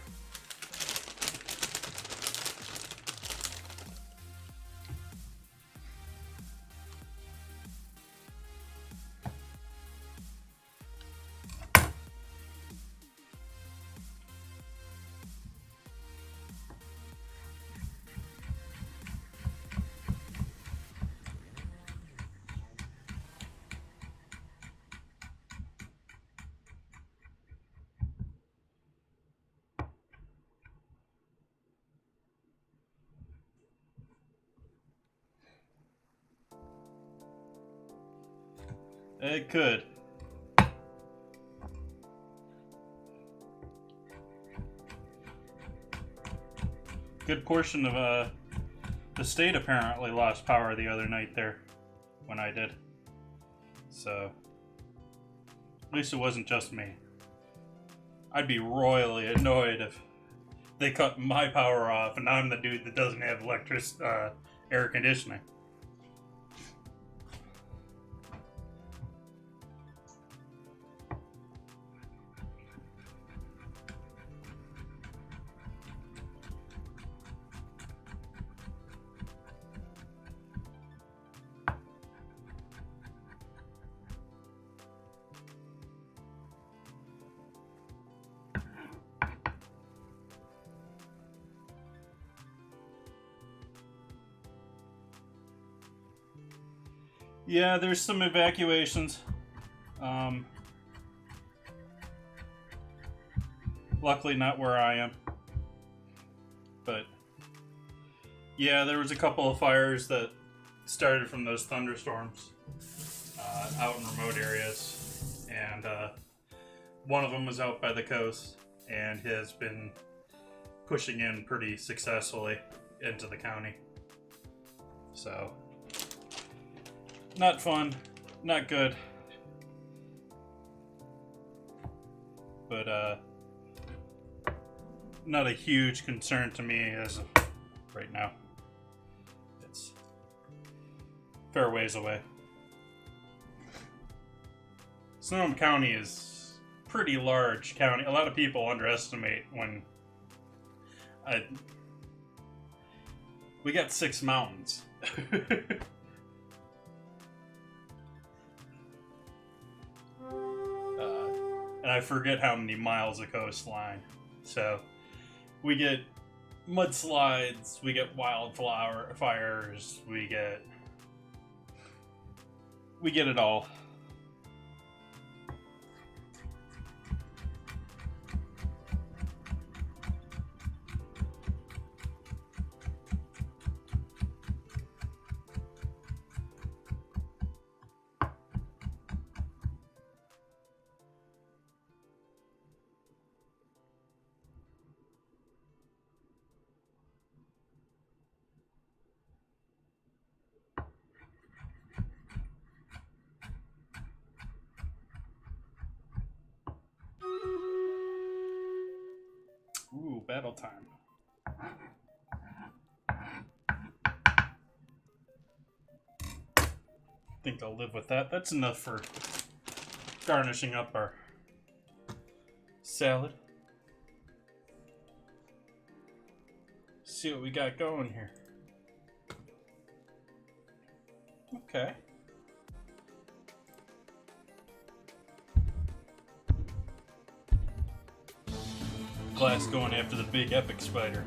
It could. Good portion of the state apparently lost power the other night there when I did. So at least it wasn't just me. I'd be royally annoyed if they cut my power off and I'm the dude that doesn't have air conditioning. Yeah, there's some evacuations. Luckily not where I am. But yeah, there was a couple of fires that started from those thunderstorms out in remote areas. And one of them was out by the coast and has been pushing in pretty successfully into the county. So not fun, not good. But not a huge concern to me as of right now. It's a fair ways away. Sonoma County is a pretty large county. A lot of people underestimate when we got 6 mountains. And I forget how many miles of coastline. So we get mudslides, we get wildflower fires, we get it all. Ooh, battle time. I think I'll live with that. That's enough for garnishing up our salad. See what we got going here. Okay. Glass going after the big epic spider.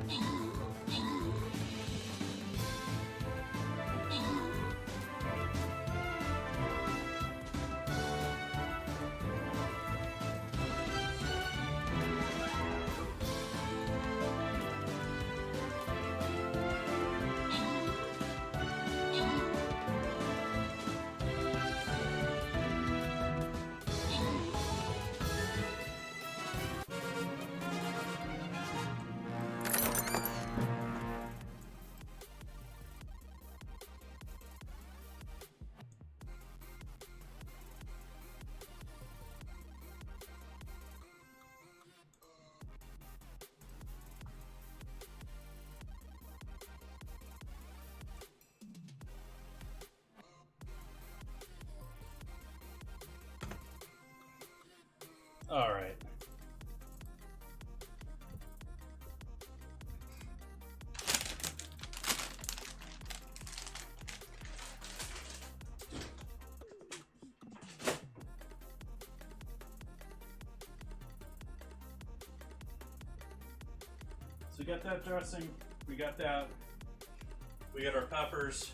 All right. So we got that dressing. We got that. We got our peppers.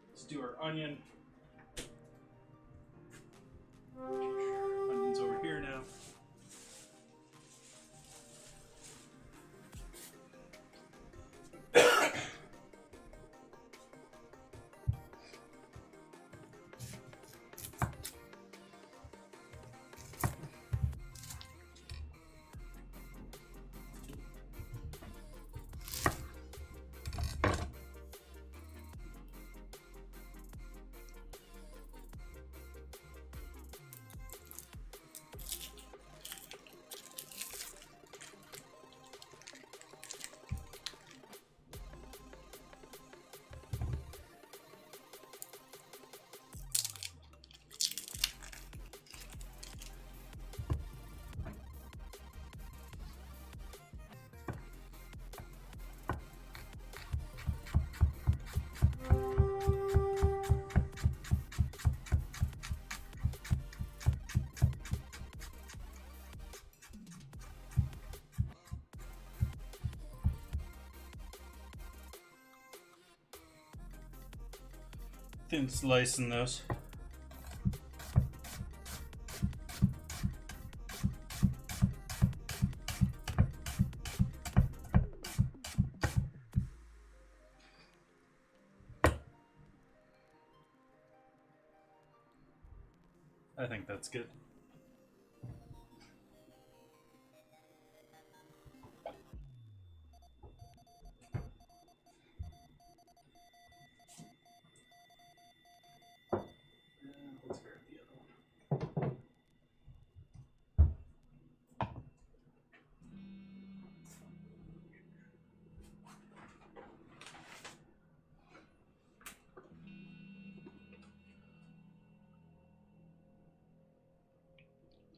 Let's do our onion. Onions over here now. Thin slicing those. I think that's good. Let's grab the other one.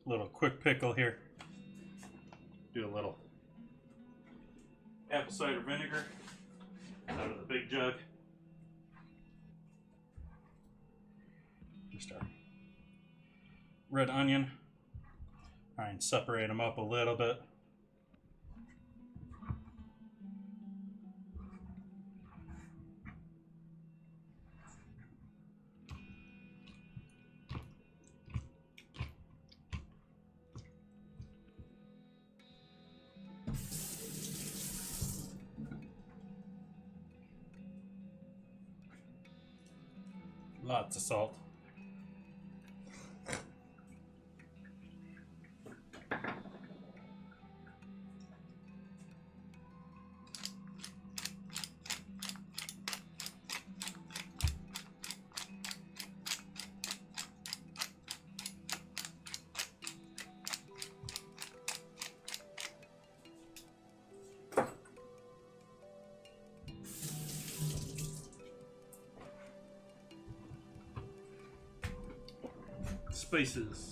Little quick pickle here. Do a little apple cider vinegar out of the big jug. Just our red onion. Try and separate them up a little bit. Lots of salt. Spices.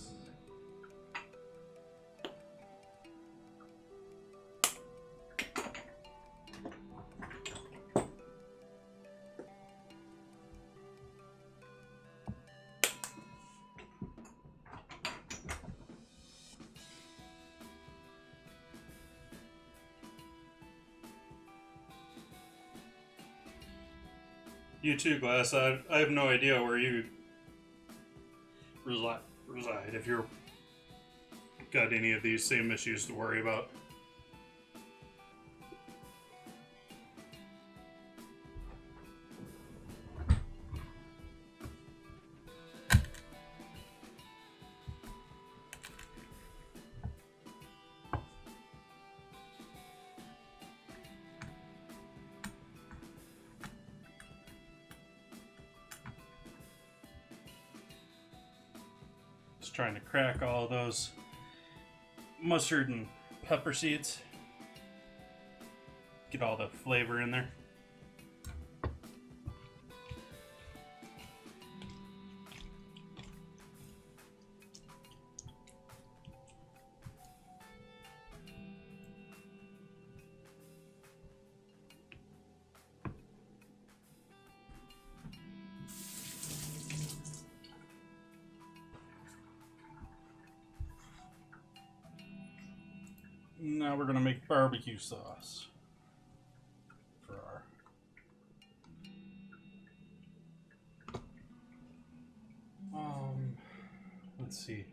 You too, Glass. I have no idea where you reside if you're got any of these same issues to worry about. Just trying to crack all those mustard and pepper seeds. Get all the flavor in there. Now we're going to make barbecue sauce for our let's see.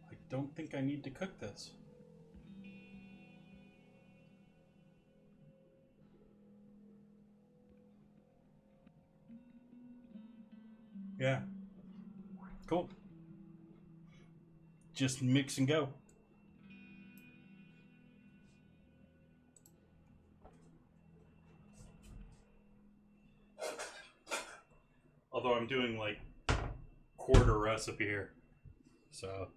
I don't think I need to cook this. Yeah. Cool. Just mix and go. Although I'm doing like quarter recipe here, so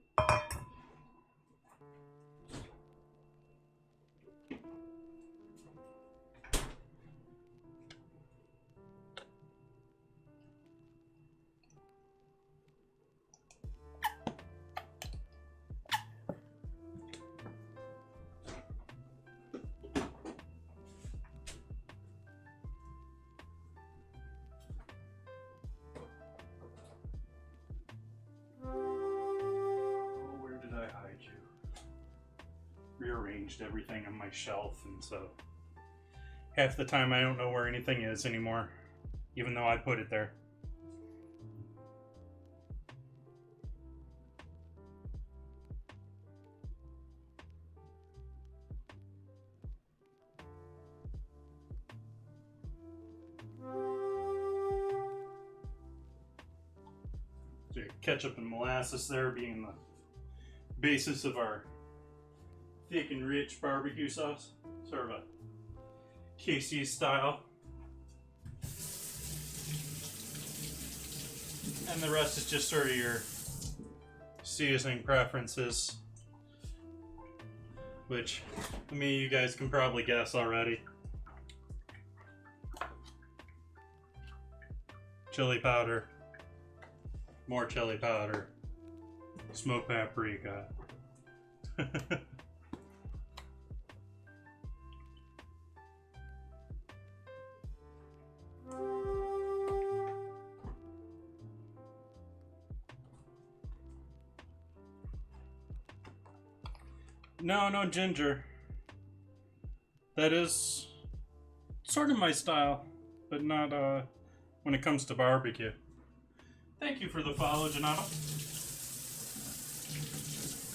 rearranged everything on my shelf, and so half the time I don't know where anything is anymore, even though I put it there. So ketchup and molasses there being the basis of our thick and rich barbecue sauce, sort of a KC style. And the rest is just sort of your seasoning preferences, which you guys can probably guess already. Chili powder, more chili powder, Smoked paprika. No, no ginger. That is sort of my style, but not when it comes to barbecue. Thank you for the follow, Donato.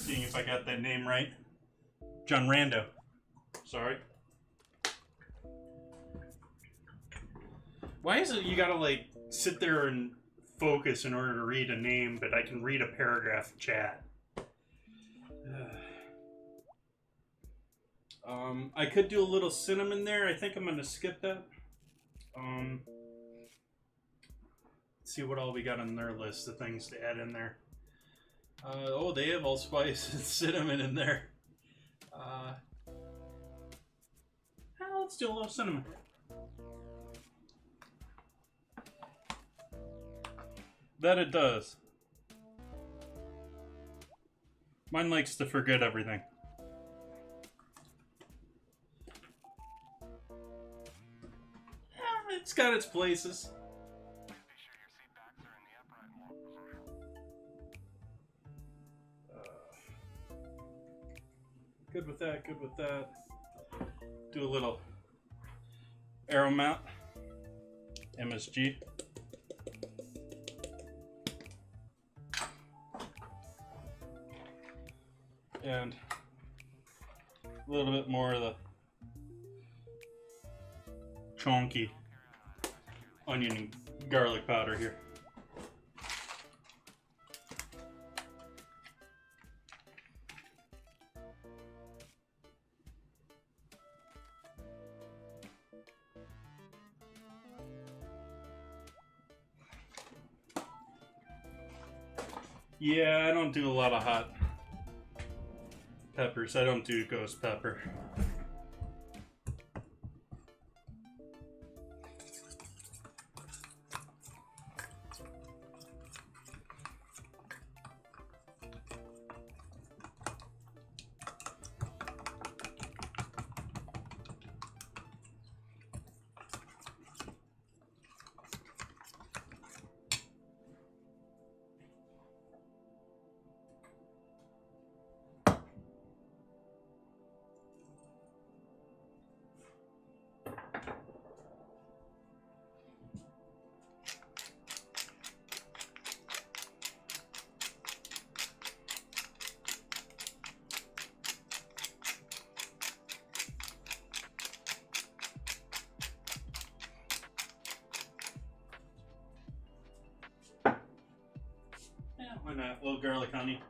Seeing if I got that name right. John Rando. Sorry. Why is it you gotta like sit there and focus in order to read a name, but I can read a paragraph in chat? I could do a little cinnamon there. I think I'm gonna skip that. Let's see what all we got on their list of things to add in there. Oh, they have allspice and cinnamon in there. Let's do a little cinnamon. That it does. Mine likes to forget everything. It's got its places. Good with that, good with that. Do a little arrow mount. MSG. And a little bit more of the chunky onion and garlic powder here. Yeah, I don't do a lot of hot peppers. I don't do ghost pepper. Why not? A little garlic honey.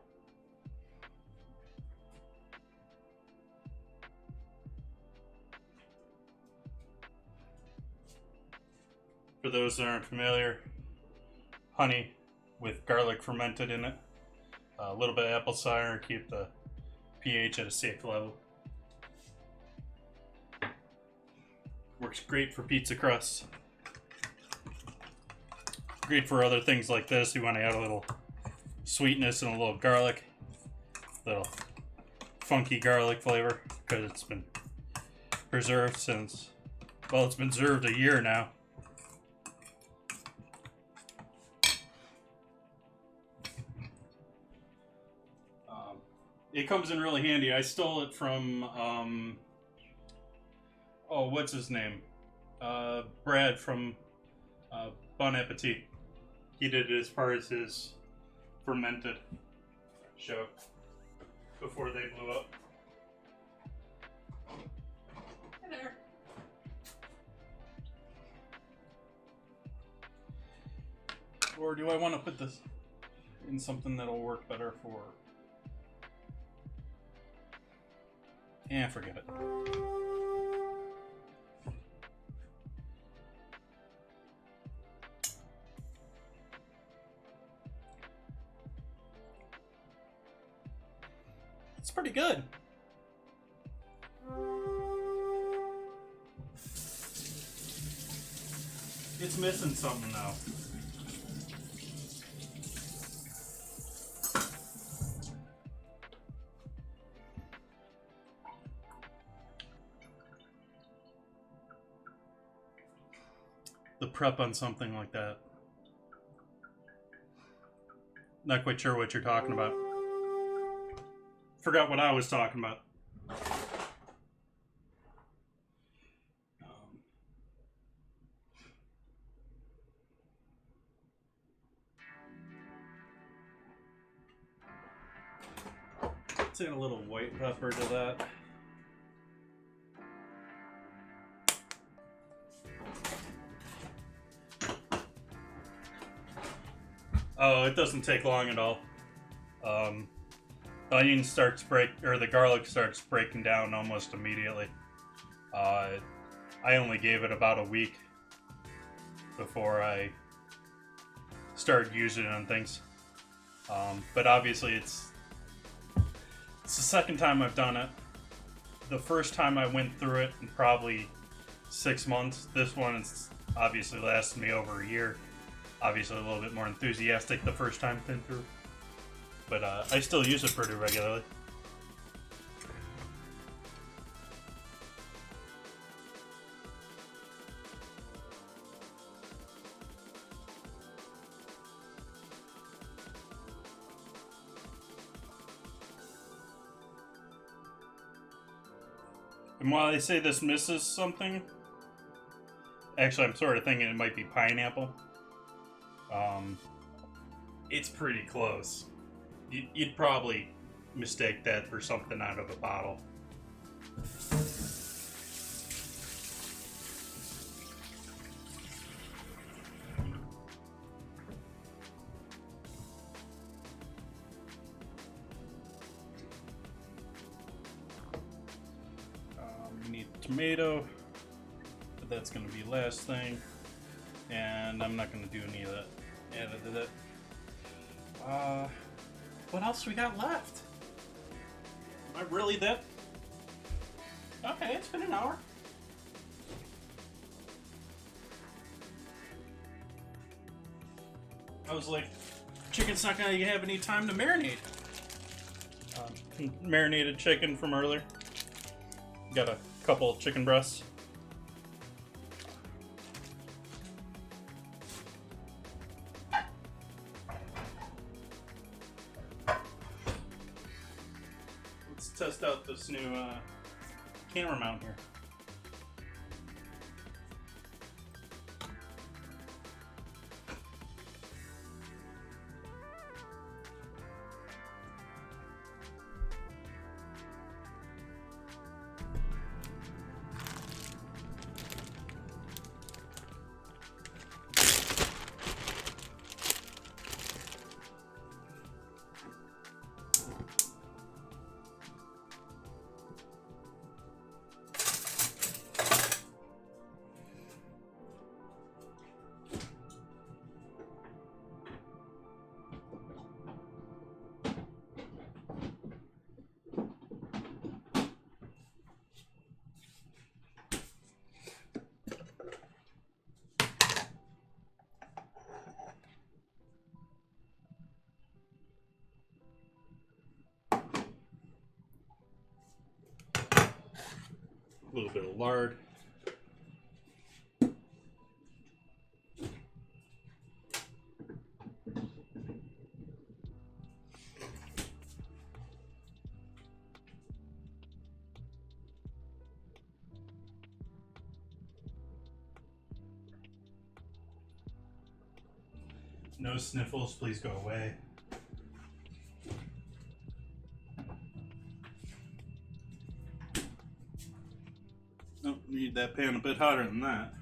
For those that aren't familiar, honey with garlic fermented in it. A little bit of apple cider to keep the pH at a safe level. Works great for pizza crust. Great for other things like this. You want to add a little sweetness and a little garlic, little funky garlic flavor, because it's been preserved since, well, it's been preserved a year now. It comes in really handy. I stole it from oh, what's his name, Brad from Bon Appetit. He did it as part of his fermented show before they blew up. Hey there. Or do I want to put this in something that'll work better for... Yeah, forget it. It's pretty good. It's missing something though. prep on something like that. Not quite sure what you're talking about. Forgot what I was talking about. Let's add a little white pepper to that. Oh, it doesn't take long at all. The onion starts the garlic starts breaking down almost immediately. I only gave it about a week before I started using it on things. But obviously it's the second time I've done it. The first time I went through it in probably 6 months. This one has obviously lasted me over a year. Obviously a little bit more enthusiastic the first time I've been through. But I still use it pretty regularly. And while they say this misses something, actually I'm sort of thinking it might be pineapple. It's pretty close. You'd probably mistake that for something out of a bottle. We need tomato, but that's going to be last thing. And I'm not going to do any of that. Added to that. What else we got left? Am I really that? Okay, it's been an hour. I was like, chicken's not gonna have any time to marinate. Marinated chicken from earlier. Got a couple of chicken breasts. Test out this new camera mount here. A little bit of lard. No sniffles, please go away. Nope, need that pan a bit hotter than that.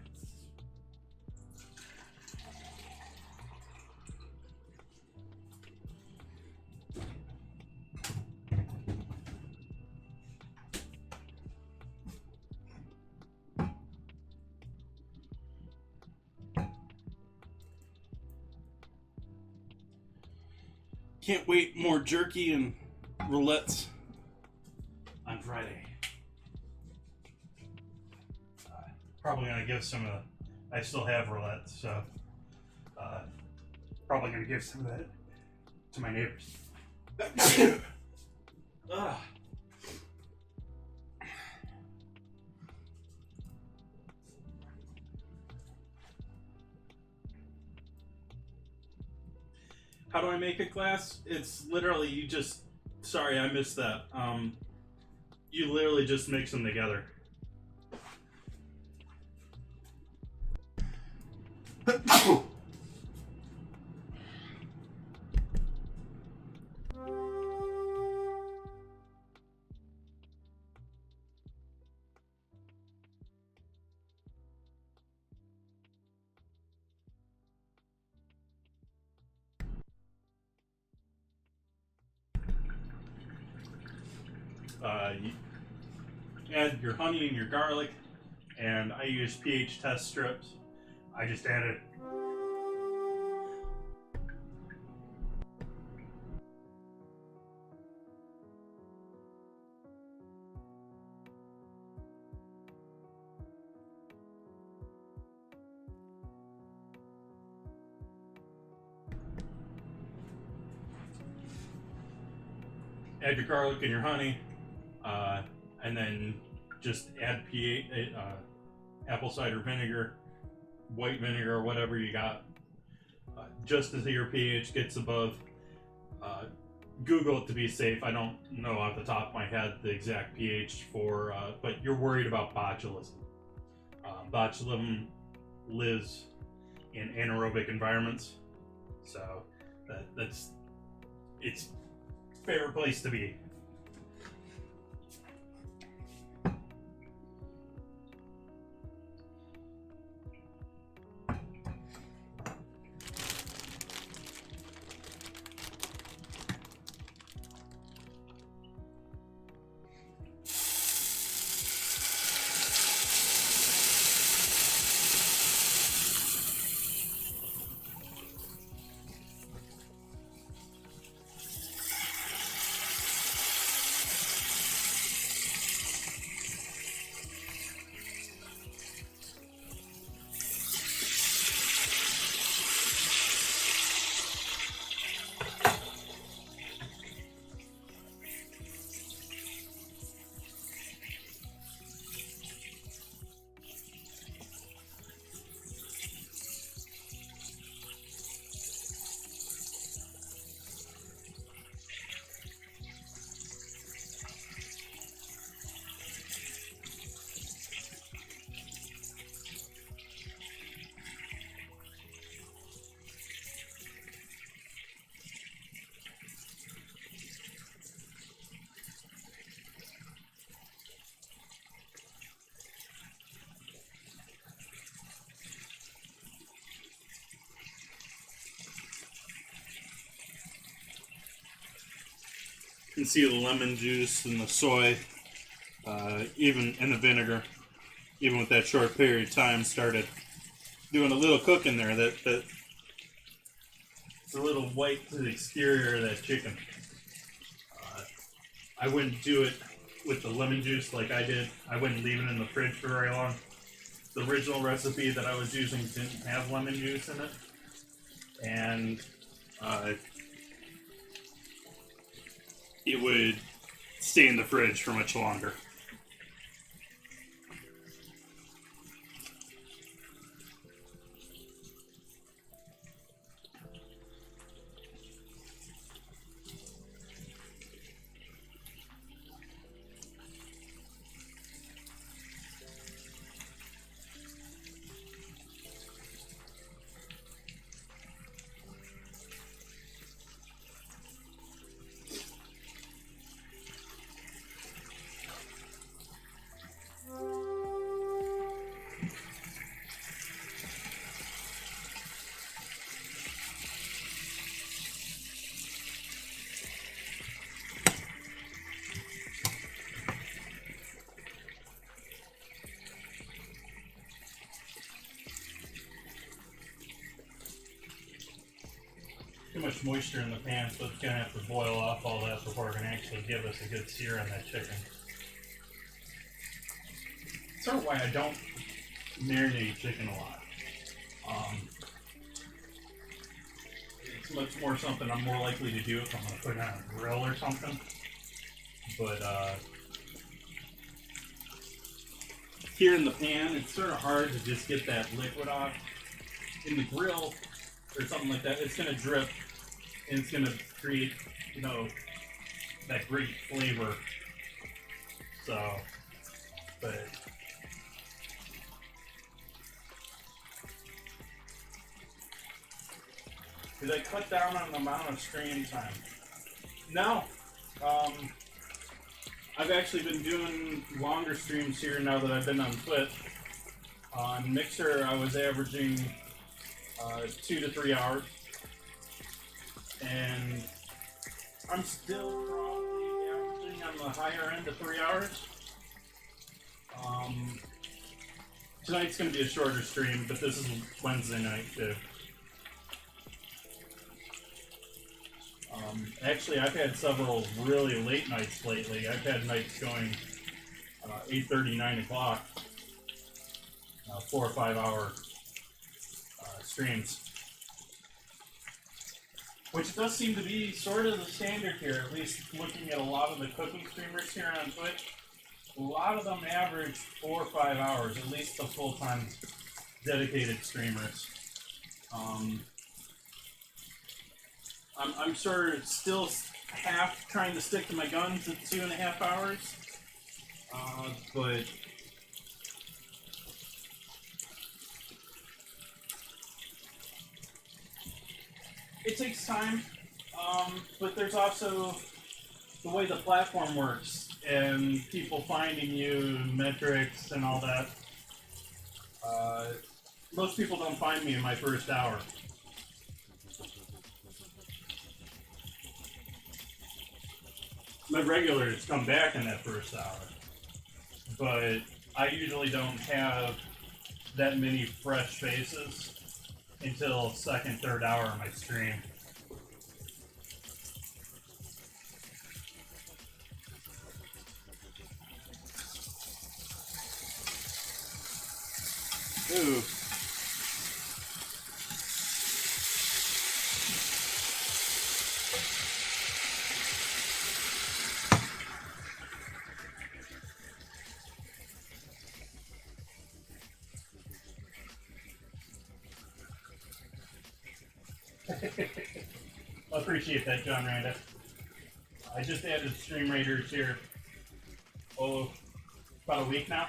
Can't wait, more jerky and roulettes on Friday. Probably gonna give some of the, I still have roulettes, so probably gonna give some of that to my neighbors. How do I make a glass? It's literally you just. Sorry, I missed that. You literally just mix them together. You add your honey and your garlic, and I use pH test strips. I just added. Add your garlic and your honey, and then just add apple cider vinegar, white vinegar, whatever you got. Just as your pH gets above, Google it to be safe. I don't know off the top of my head the exact pH for, but you're worried about botulism. Botulism lives in anaerobic environments, so it's a favorite place to be. You can see the lemon juice and the soy, even in the vinegar, even with that short period of time, started doing a little cooking there. That it's a little white to the exterior of that chicken. I wouldn't do it with the lemon juice like I did. I wouldn't leave it in the fridge for very long. The original recipe that I was using didn't have lemon juice in it, and it would stay in the fridge for much longer. Too much moisture in the pan, so it's going to have to boil off all that before it can actually give us a good sear on that chicken. That's sort of why I don't marinate chicken a lot. It's much more something I'm more likely to do if I'm going to put it on a grill or something. But here in the pan, it's sort of hard to just get that liquid off. In the grill or something like that, it's going to drip and it's gonna create, you know, that great flavor. So, but did I cut down on the amount of stream time? No. I've actually been doing longer streams here now that I've been on Twitch. On Mixer, I was averaging 2 to 3 hours, and I'm still probably averaging on the higher end of 3 hours. Tonight's going to be a shorter stream, but this is Wednesday night too. Actually, I've had several really late nights lately. I've had nights going 8:30, 9 o'clock, 4 or 5 hour streams. Which does seem to be sort of the standard here, at least looking at a lot of the cooking streamers here on Twitch. A lot of them average 4 or 5 hours, at least the full-time dedicated streamers. I'm sort of still half trying to stick to my guns at 2.5 hours, but it takes time. But there's also the way the platform works and people finding you, metrics, and all that. Most people don't find me in my first hour. My regulars come back in that first hour, but I usually don't have that many fresh faces until second, third hour of my stream. Ooh. I appreciate that, John Randa. I just added Stream Raiders here, about a week now.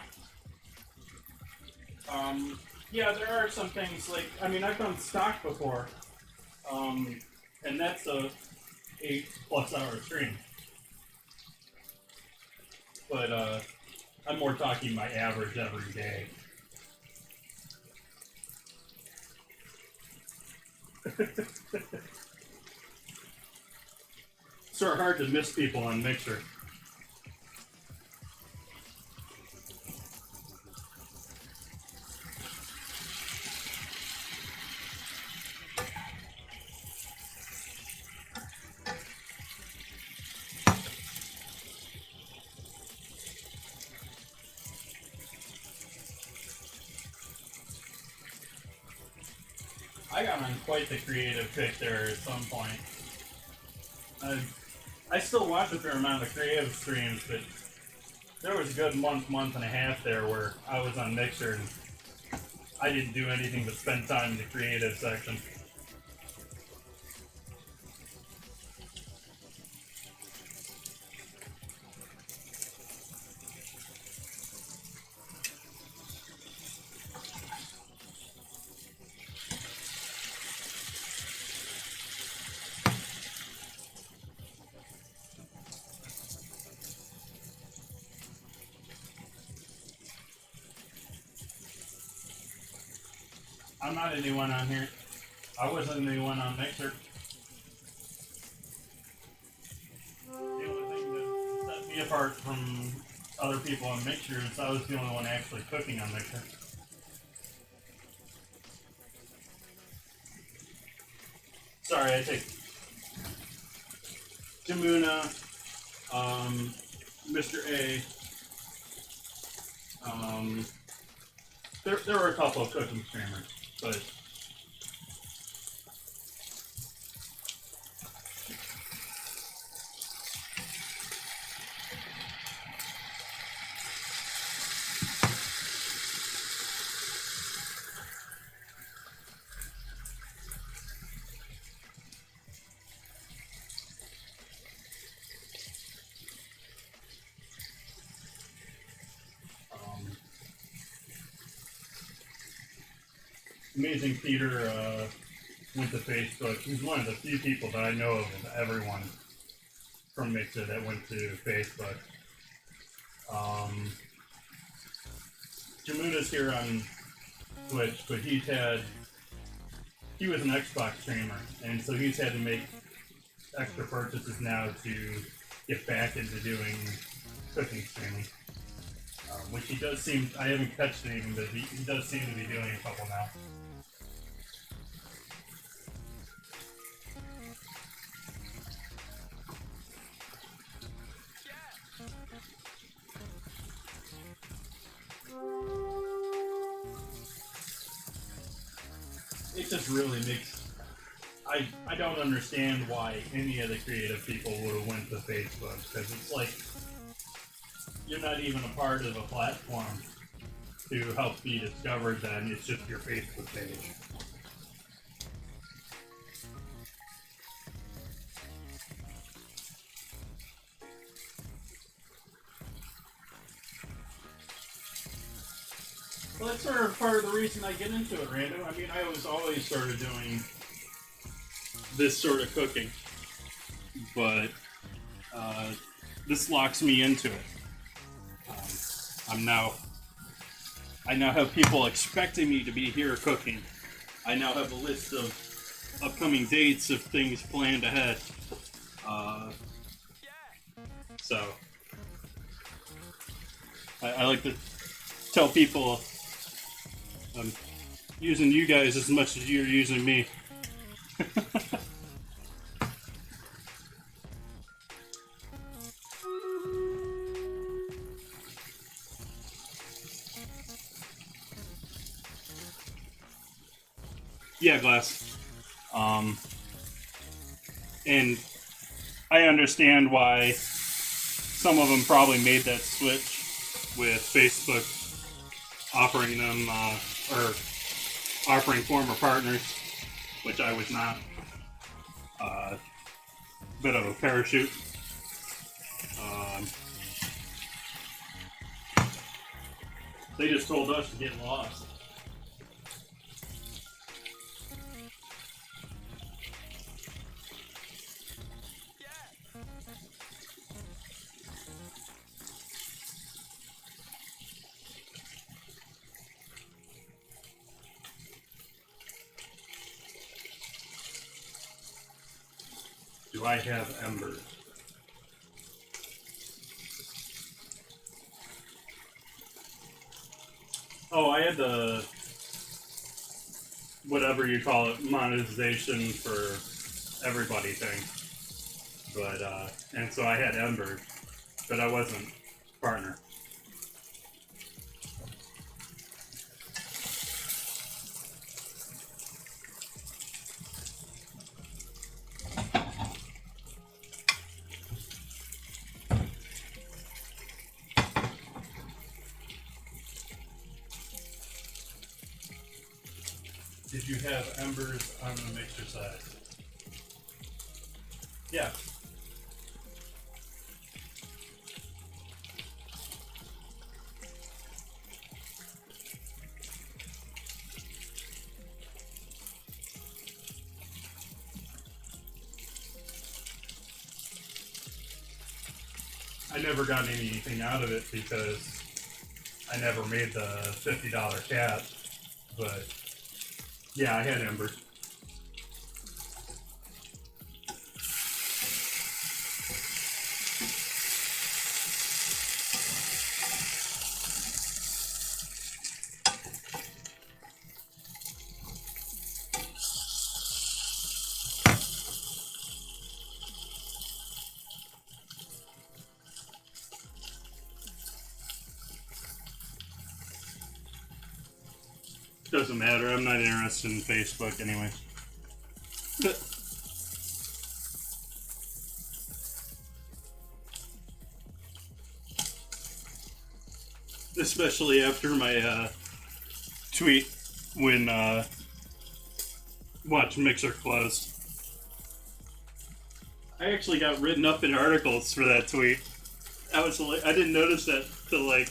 Yeah, there are some things like, I mean, I've done stock before, and that's a 8+ hour stream. But I'm more talking my average every day. Sort of hard to miss people on Mixer. I got on quite the creative kick there at some point. I still watch a fair amount of creative streams, but there was a good month and a half there where I was on Mixer and I didn't do anything but spend time in the creative section. I'm not a new one on here. I wasn't a new one on Mixer. The only thing that set me apart from other people on Mixer is I was the only one actually cooking on Mixer. Sorry, I take Jamuna, Mr. A. There were a couple of cooking streamers, but Amazing Peter went to Facebook. He's one of the few people that I know of everyone from Mixer that went to Facebook. Jamuna's here on Twitch, but he was an Xbox streamer, and so he's had to make extra purchases now to get back into doing cooking streaming. Which he does seem, I haven't catched anything, but he does seem to be doing a couple now. It just really makes, I don't understand why any of the creative people would have went to Facebook, because it's like, you're not even a part of a platform to help be discovered, then it's just your Facebook page. Well, that's sort of part of the reason I get into it, Random. I mean, I was always sort of doing this sort of cooking, but this locks me into it. I now have people expecting me to be here cooking. I now have a list of upcoming dates of things planned ahead. So I like to tell people I'm using you guys as much as you're using me. Yeah, Glass. And I understand why some of them probably made that switch with Facebook offering them, or offering former partners, which I was not. Bit of a parachute. They just told us to get lost. Do I have embers? Oh, I had the whatever you call it, monetization for everybody thing. But and so I had embers, but I wasn't partner. Did you have embers on the mixer side? Yeah. I never got anything out of it because I never made the $50 cap, but yeah, I had embers. Doesn't matter, I'm not interested in Facebook anyway. Especially after my tweet when Watch Mixer closed. I actually got written up in articles for that tweet. I didn't notice that till like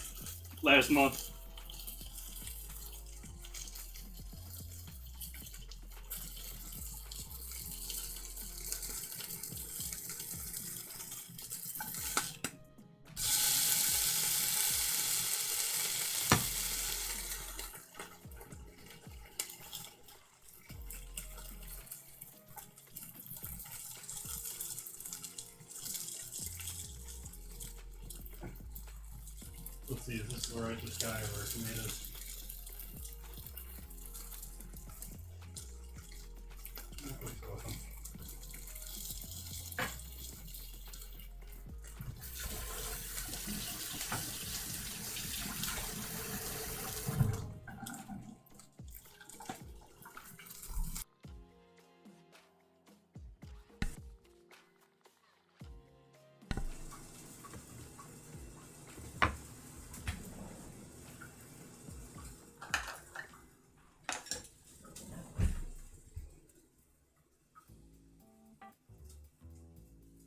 last month. Let's see, is this alright, this guy, or tomatoes? Let's go with them.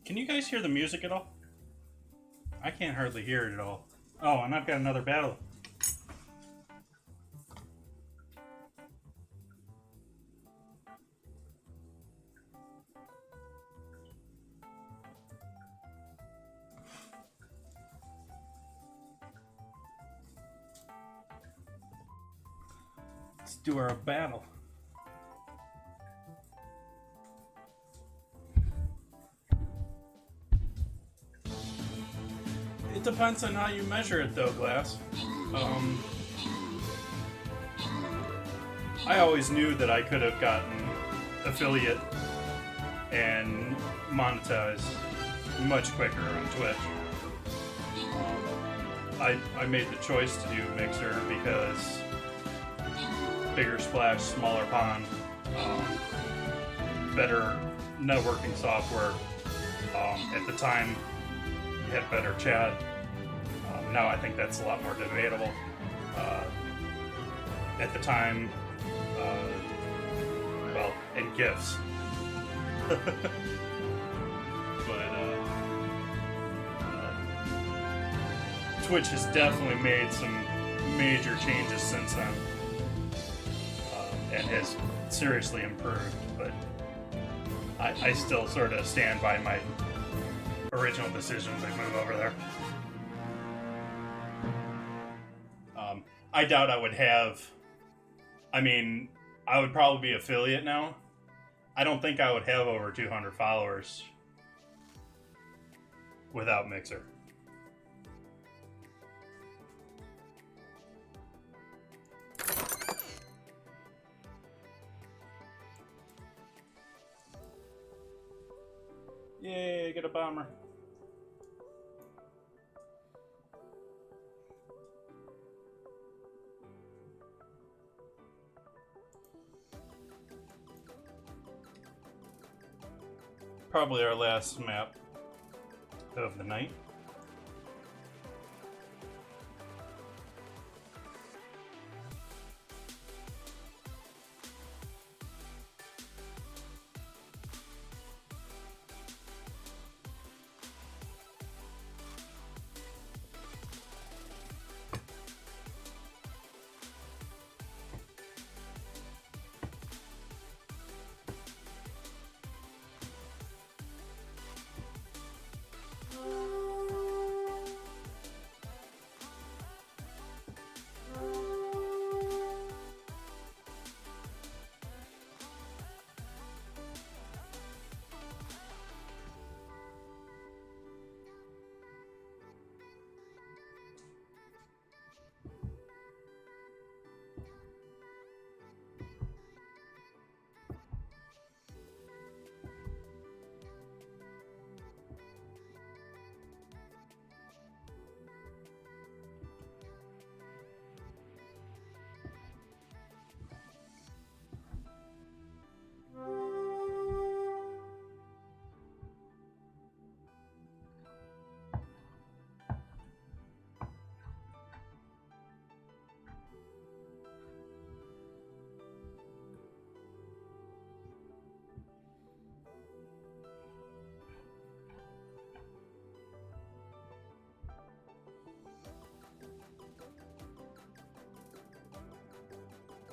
Can you guys hear the music at all? I can't hardly hear it at all. Oh, and I've got another battle. Let's do our battle. It depends on how you measure it, though, Glass. I always knew that I could have gotten affiliate and monetized much quicker on Twitch. I made the choice to do Mixer because bigger splash, smaller pond, better networking software. At the time, you had better chat. Now I think that's a lot more debatable. At the time, well, and GIFs. But Twitch has definitely made some major changes since then, and has seriously improved. But I still sort of stand by my original decision to move over there. I doubt I would have. I mean, I would probably be affiliate now. I don't think I would have over 200 followers without Mixer. Yay, get a bomber. Probably our last map of the night.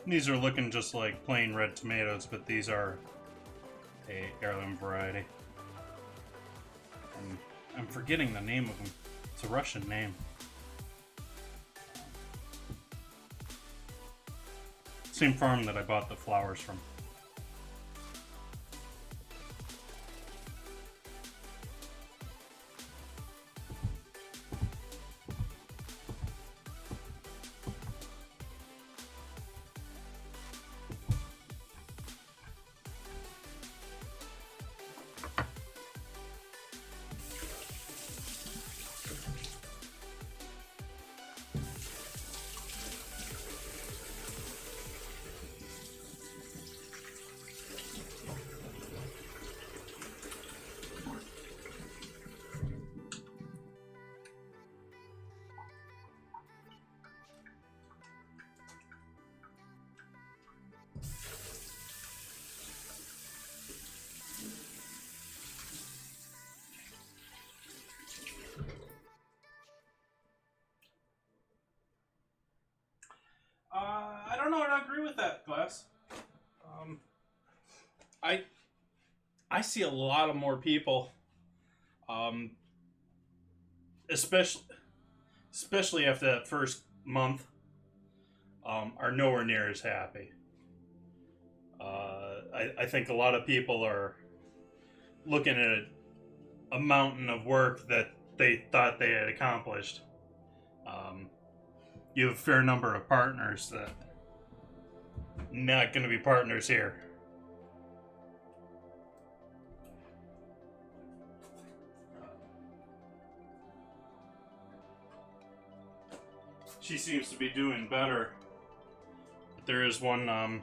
These are looking just like plain red tomatoes, but these are a heirloom variety. I'm forgetting the name of them. It's a Russian name. Same farm that I bought the flowers from. that, Glass. I see a lot of more people, especially after that first month, are nowhere near as happy. I think a lot of people are looking at a mountain of work that they thought they had accomplished. You have a fair number of partners that not going to be partners here. She seems to be doing better. But there is one, I'm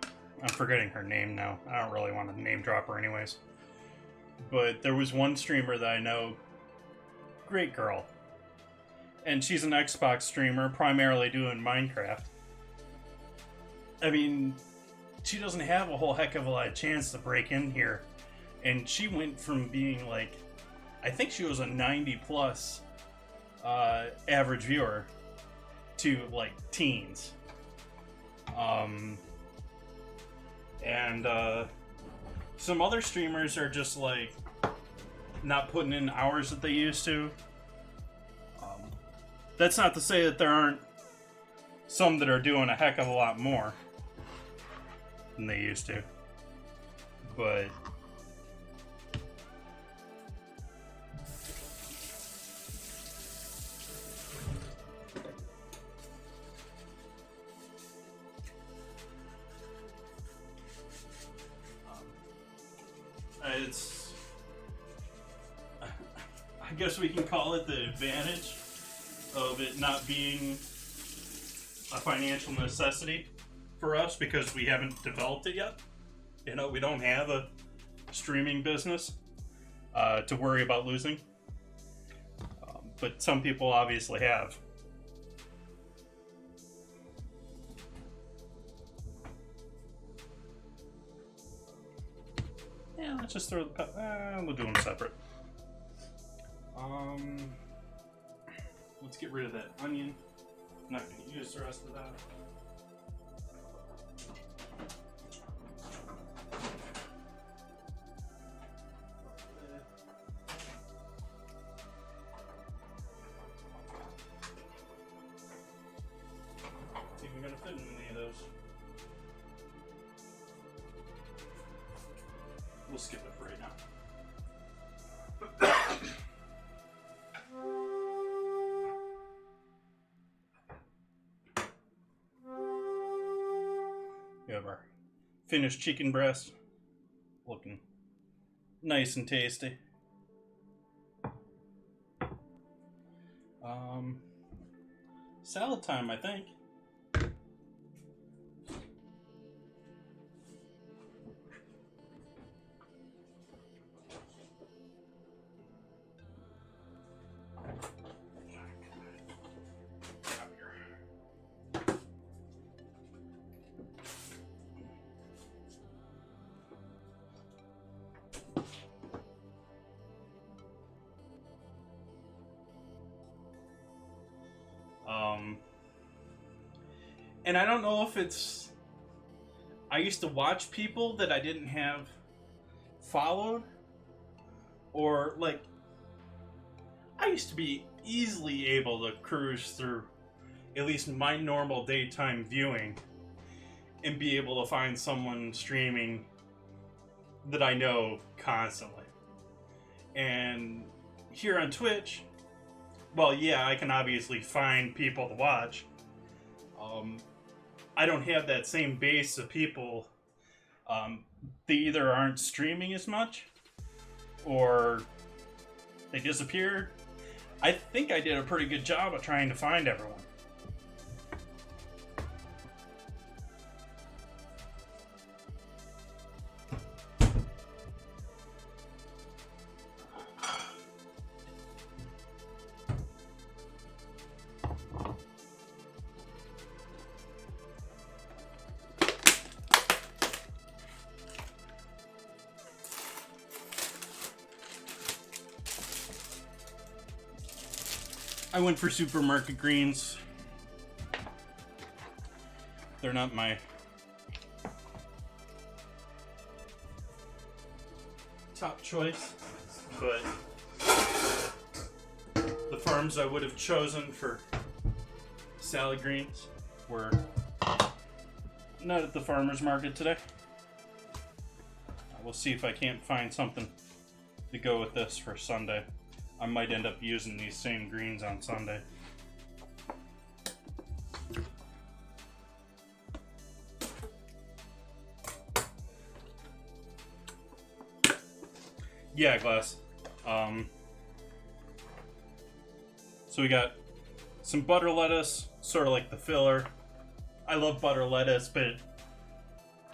forgetting her name now. I don't really want to name drop her anyways. But there was one streamer that I know, great girl. And she's an Xbox streamer, primarily doing Minecraft. I mean, she doesn't have a whole heck of a lot of chance to break in here. And she went from being like, I think she was a 90 plus average viewer to like teens. And some other streamers are just like not putting in hours that they used to. That's not to say that there aren't some that are doing a heck of a lot more than they used to. But it's, I guess we can call it the advantage of it not being a financial necessity for us because we haven't developed it yet. You know, we don't have a streaming business to worry about losing. But some people obviously have. Yeah, let's just throw the we'll do them separate. Let's get rid of that onion. I'm not going to use the rest of that. It's even going to fit in any of those. We'll skip it for right now. We have our finished chicken breast, looking nice and tasty. Salad time, I think. And I don't know if it's... I used to watch people that I didn't have followed. Or, like... I used to be easily able to cruise through at least my normal daytime viewing and be able to find someone streaming that I know constantly. And here on Twitch, well, yeah, I can obviously find people to watch. I don't have that same base of people. They either aren't streaming as much, or they disappeared. I think I did a pretty good job of trying to find everyone. I went for supermarket greens. They're not my choice, but the farms I would have chosen for salad greens were not at the farmer's market today. We'll see if I can't find something to go with this for Sunday. I might end up using these same greens on Sunday. Yeah, Glass. So we got some butter lettuce, sort of like the filler. I love butter lettuce, but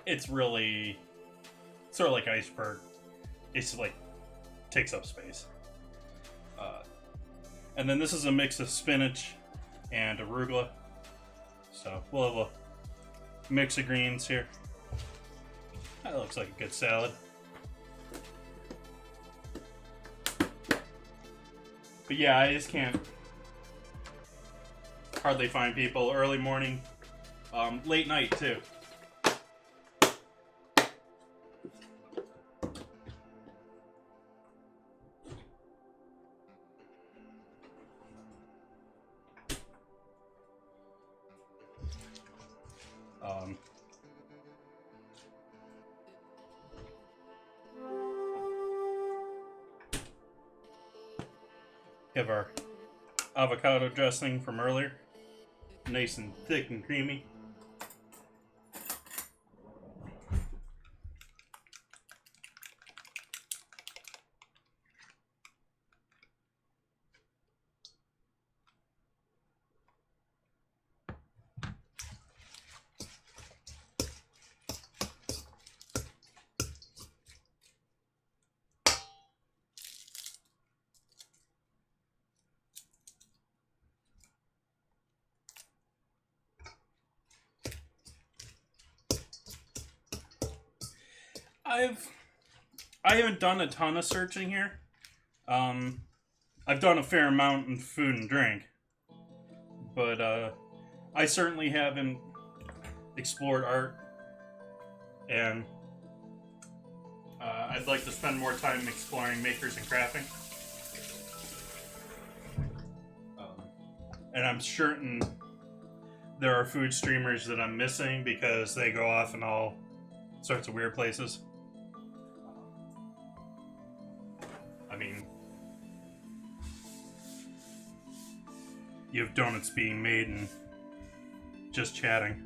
it's really sort of like iceberg. It's like takes up space. And then this is a mix of spinach and arugula. So we'll have a mix of greens here. That looks like a good salad. But yeah, I just can't hardly find people early morning, late night too. Have our avocado dressing from earlier, nice and thick and creamy. I haven't done a ton of searching here. I've done a fair amount in food and drink, but I certainly haven't explored art, and I'd like to spend more time exploring makers and crafting. And I'm certain there are food streamers that I'm missing because they go off in all sorts of weird places. I mean, you have donuts being made and just chatting.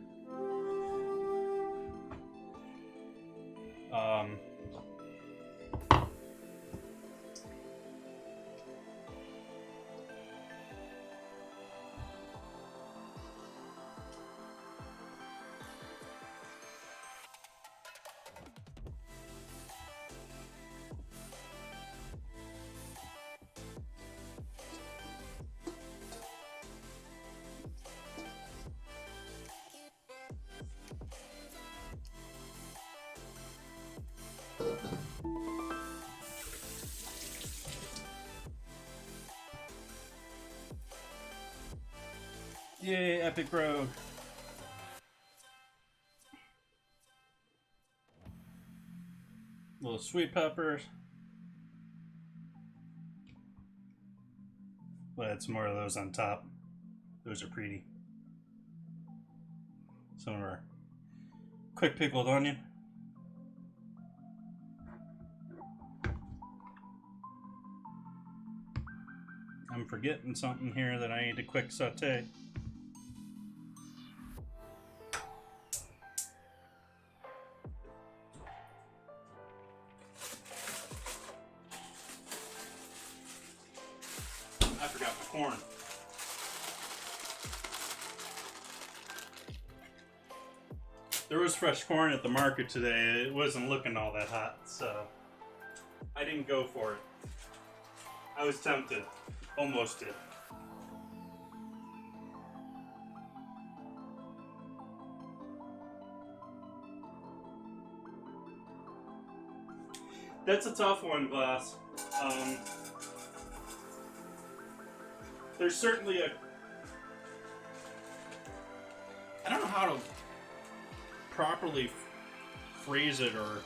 Yay, Epic Rogue. Little sweet peppers. We'll add some more of those on top. Those are pretty. Some of our quick pickled onion. I'm forgetting something here that I need to quick saute. I forgot my corn. There was fresh corn at the market today. It wasn't looking all that hot, so I didn't go for it. I was tempted. Almost did. That's a tough one, Glass. There's certainly a... I don't know how to properly phrase it, or...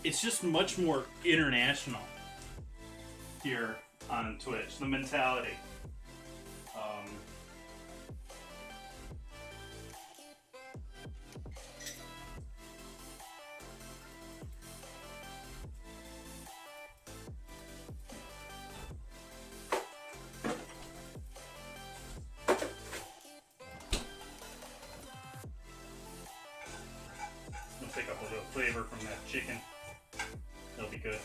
it's just much more international here on Twitch. The mentality. I'll pick up a little flavor from that chicken. That'll be good.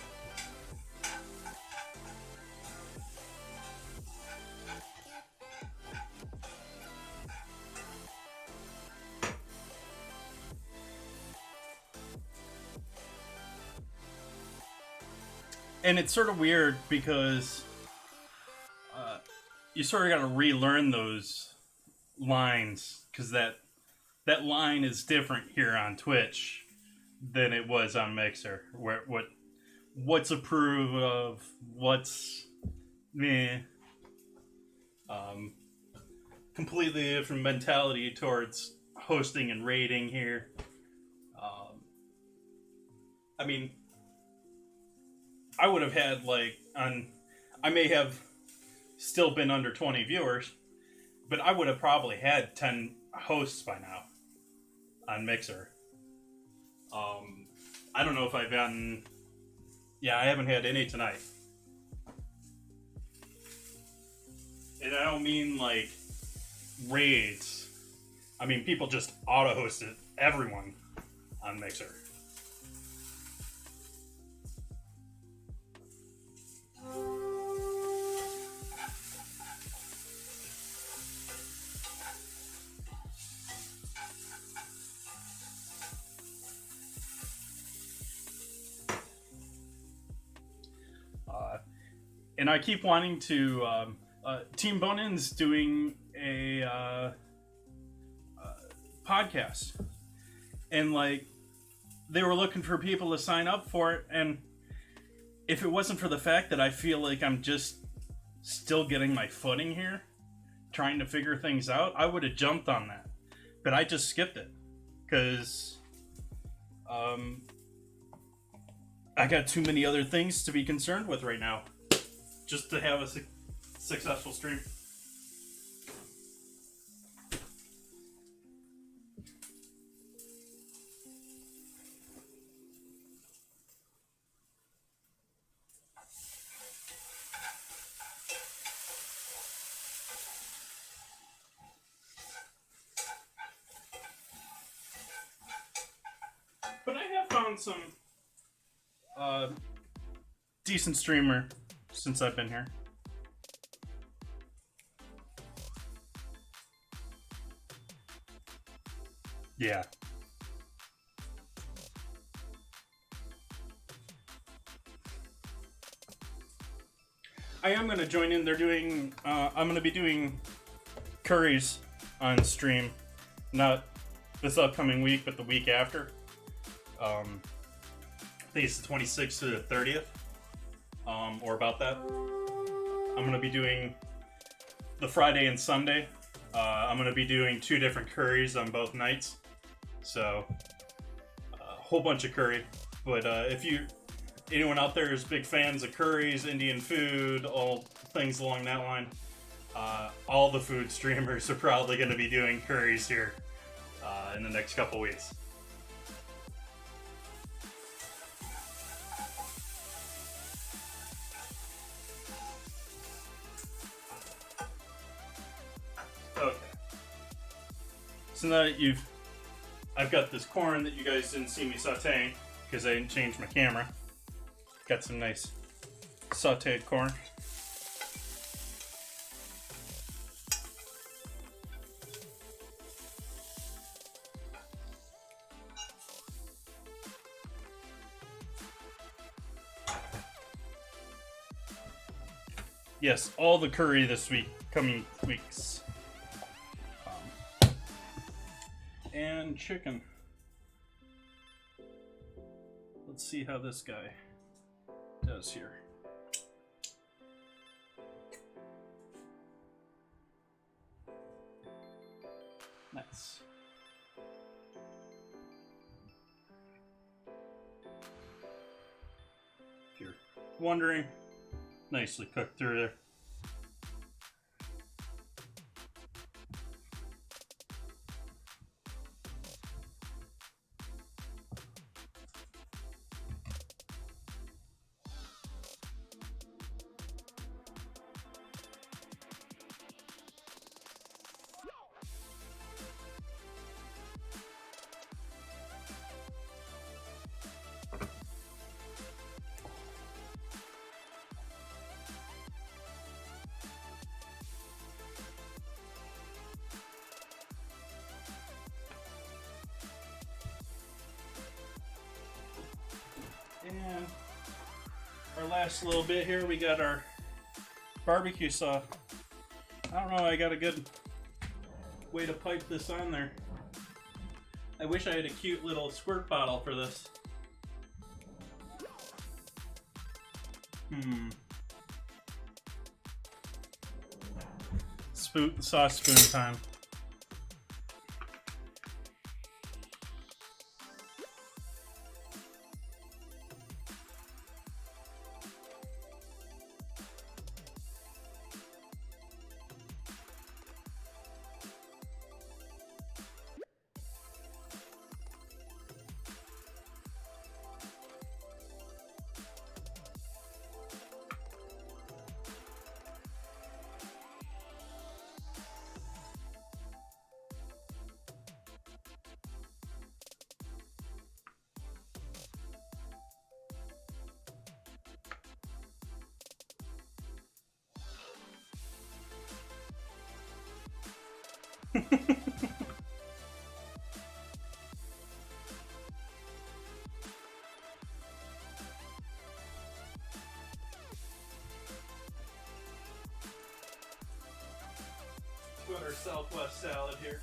And it's sort of weird because you sort of got to relearn those lines because that line is different here on Twitch than it was on Mixer. Where what's approved of, what's meh. Completely different mentality towards hosting and rating here. I mean, I would have had I may have still been under 20 viewers, but I would have probably had 10 hosts by now on Mixer. I don't know if I've gotten... Yeah, I haven't had any tonight. And I don't mean like raids. I mean people just auto-hosted everyone on Mixer. And I keep wanting to. Team Bonin's doing a podcast, and like they were looking for people to sign up for it. And if it wasn't for the fact that I feel like I'm just still getting my footing here, trying to figure things out, I would have jumped on that. But I just skipped it because I got too many other things to be concerned with right now. Just to have a successful stream. But I have found some decent streamer since I've been here. Yeah. I am going to join in. They're doing, I'm going to be doing curries on stream. Not this upcoming week, but the week after. I think it's the 26th to the 30th. Or about that. I'm going to be doing the Friday and Sunday. I'm going to be doing 2 different curries on both nights. So, a whole bunch of curry. But if anyone out there is big fans of curries, Indian food, all things along that line, all the food streamers are probably going to be doing curries here in the next couple weeks. Okay. So now that I've got this corn that you guys didn't see me sauteing because I didn't change my camera. Got some nice sauteed corn. Yes, all the curry this week, coming weeks. And chicken. Let's see how this guy does here. Nice. wondering, nicely cooked through there. And our last little bit here, we got our barbecue sauce. I don't know, I got a good way to pipe this on there. I wish I had a cute little squirt bottle for this. Sauce spoon time. Got our Southwest salad here.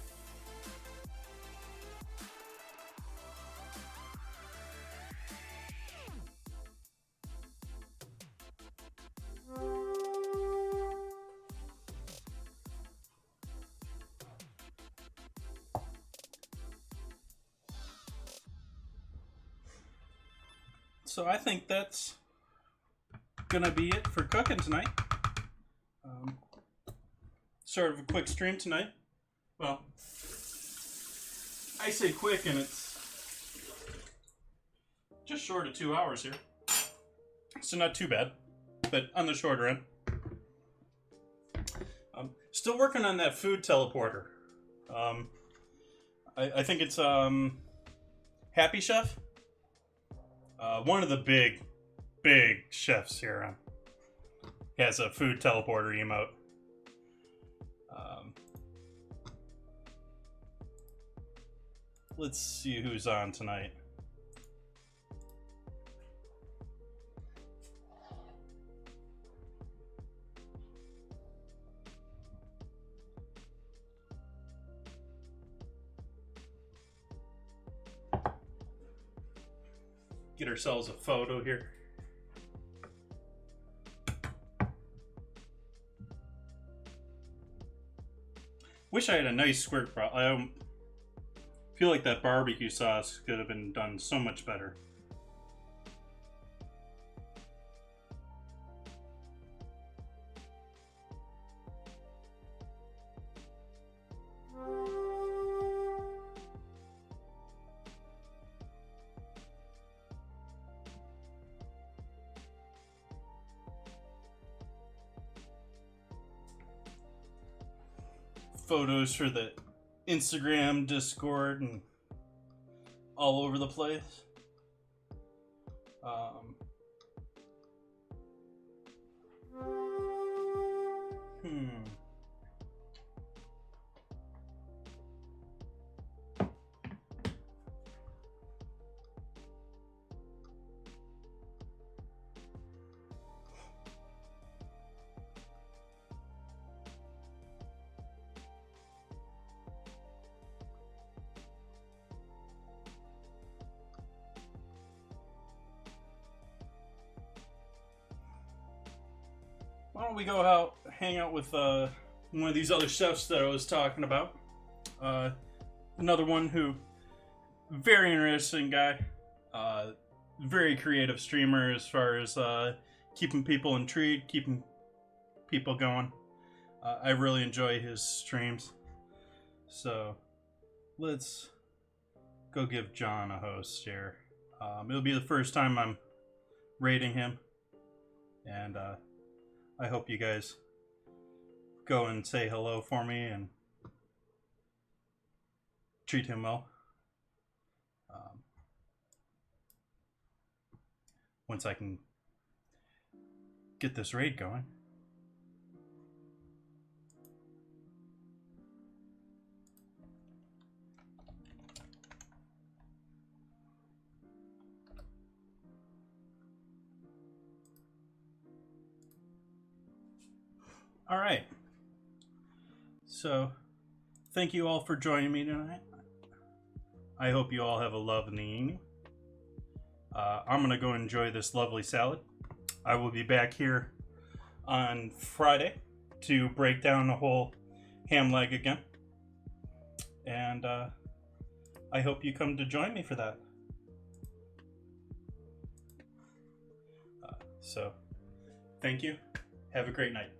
So I think that's gonna be it for cooking tonight. Sort of a quick stream tonight. Well, I say quick and it's just short of 2 hours here. So not too bad, but on the shorter end. Still working on that food teleporter. I think it's Happy Chef. One of the big chefs here has a food teleporter emote. Let's see who's on tonight. Get ourselves a photo here. Wish I had a nice squirt bottle. I feel like that barbecue sauce could have been done so much better. Photos for the Instagram, Discord, and all over the place. Why don't we go out, hang out with one of these other chefs that I was talking about. Another one who, very interesting guy, very creative streamer as far as keeping people intrigued, keeping people going. I really enjoy his streams. So let's go give John a host here. It'll be the first time I'm rating him, and I hope you guys go and say hello for me and treat him well. Once I can get this raid going. All right. So, thank you all for joining me tonight. I hope you all have a lovely evening. I'm going to go enjoy this lovely salad. I will be back here on Friday to break down the whole ham leg again. And I hope you come to join me for that. So, thank you. Have a great night.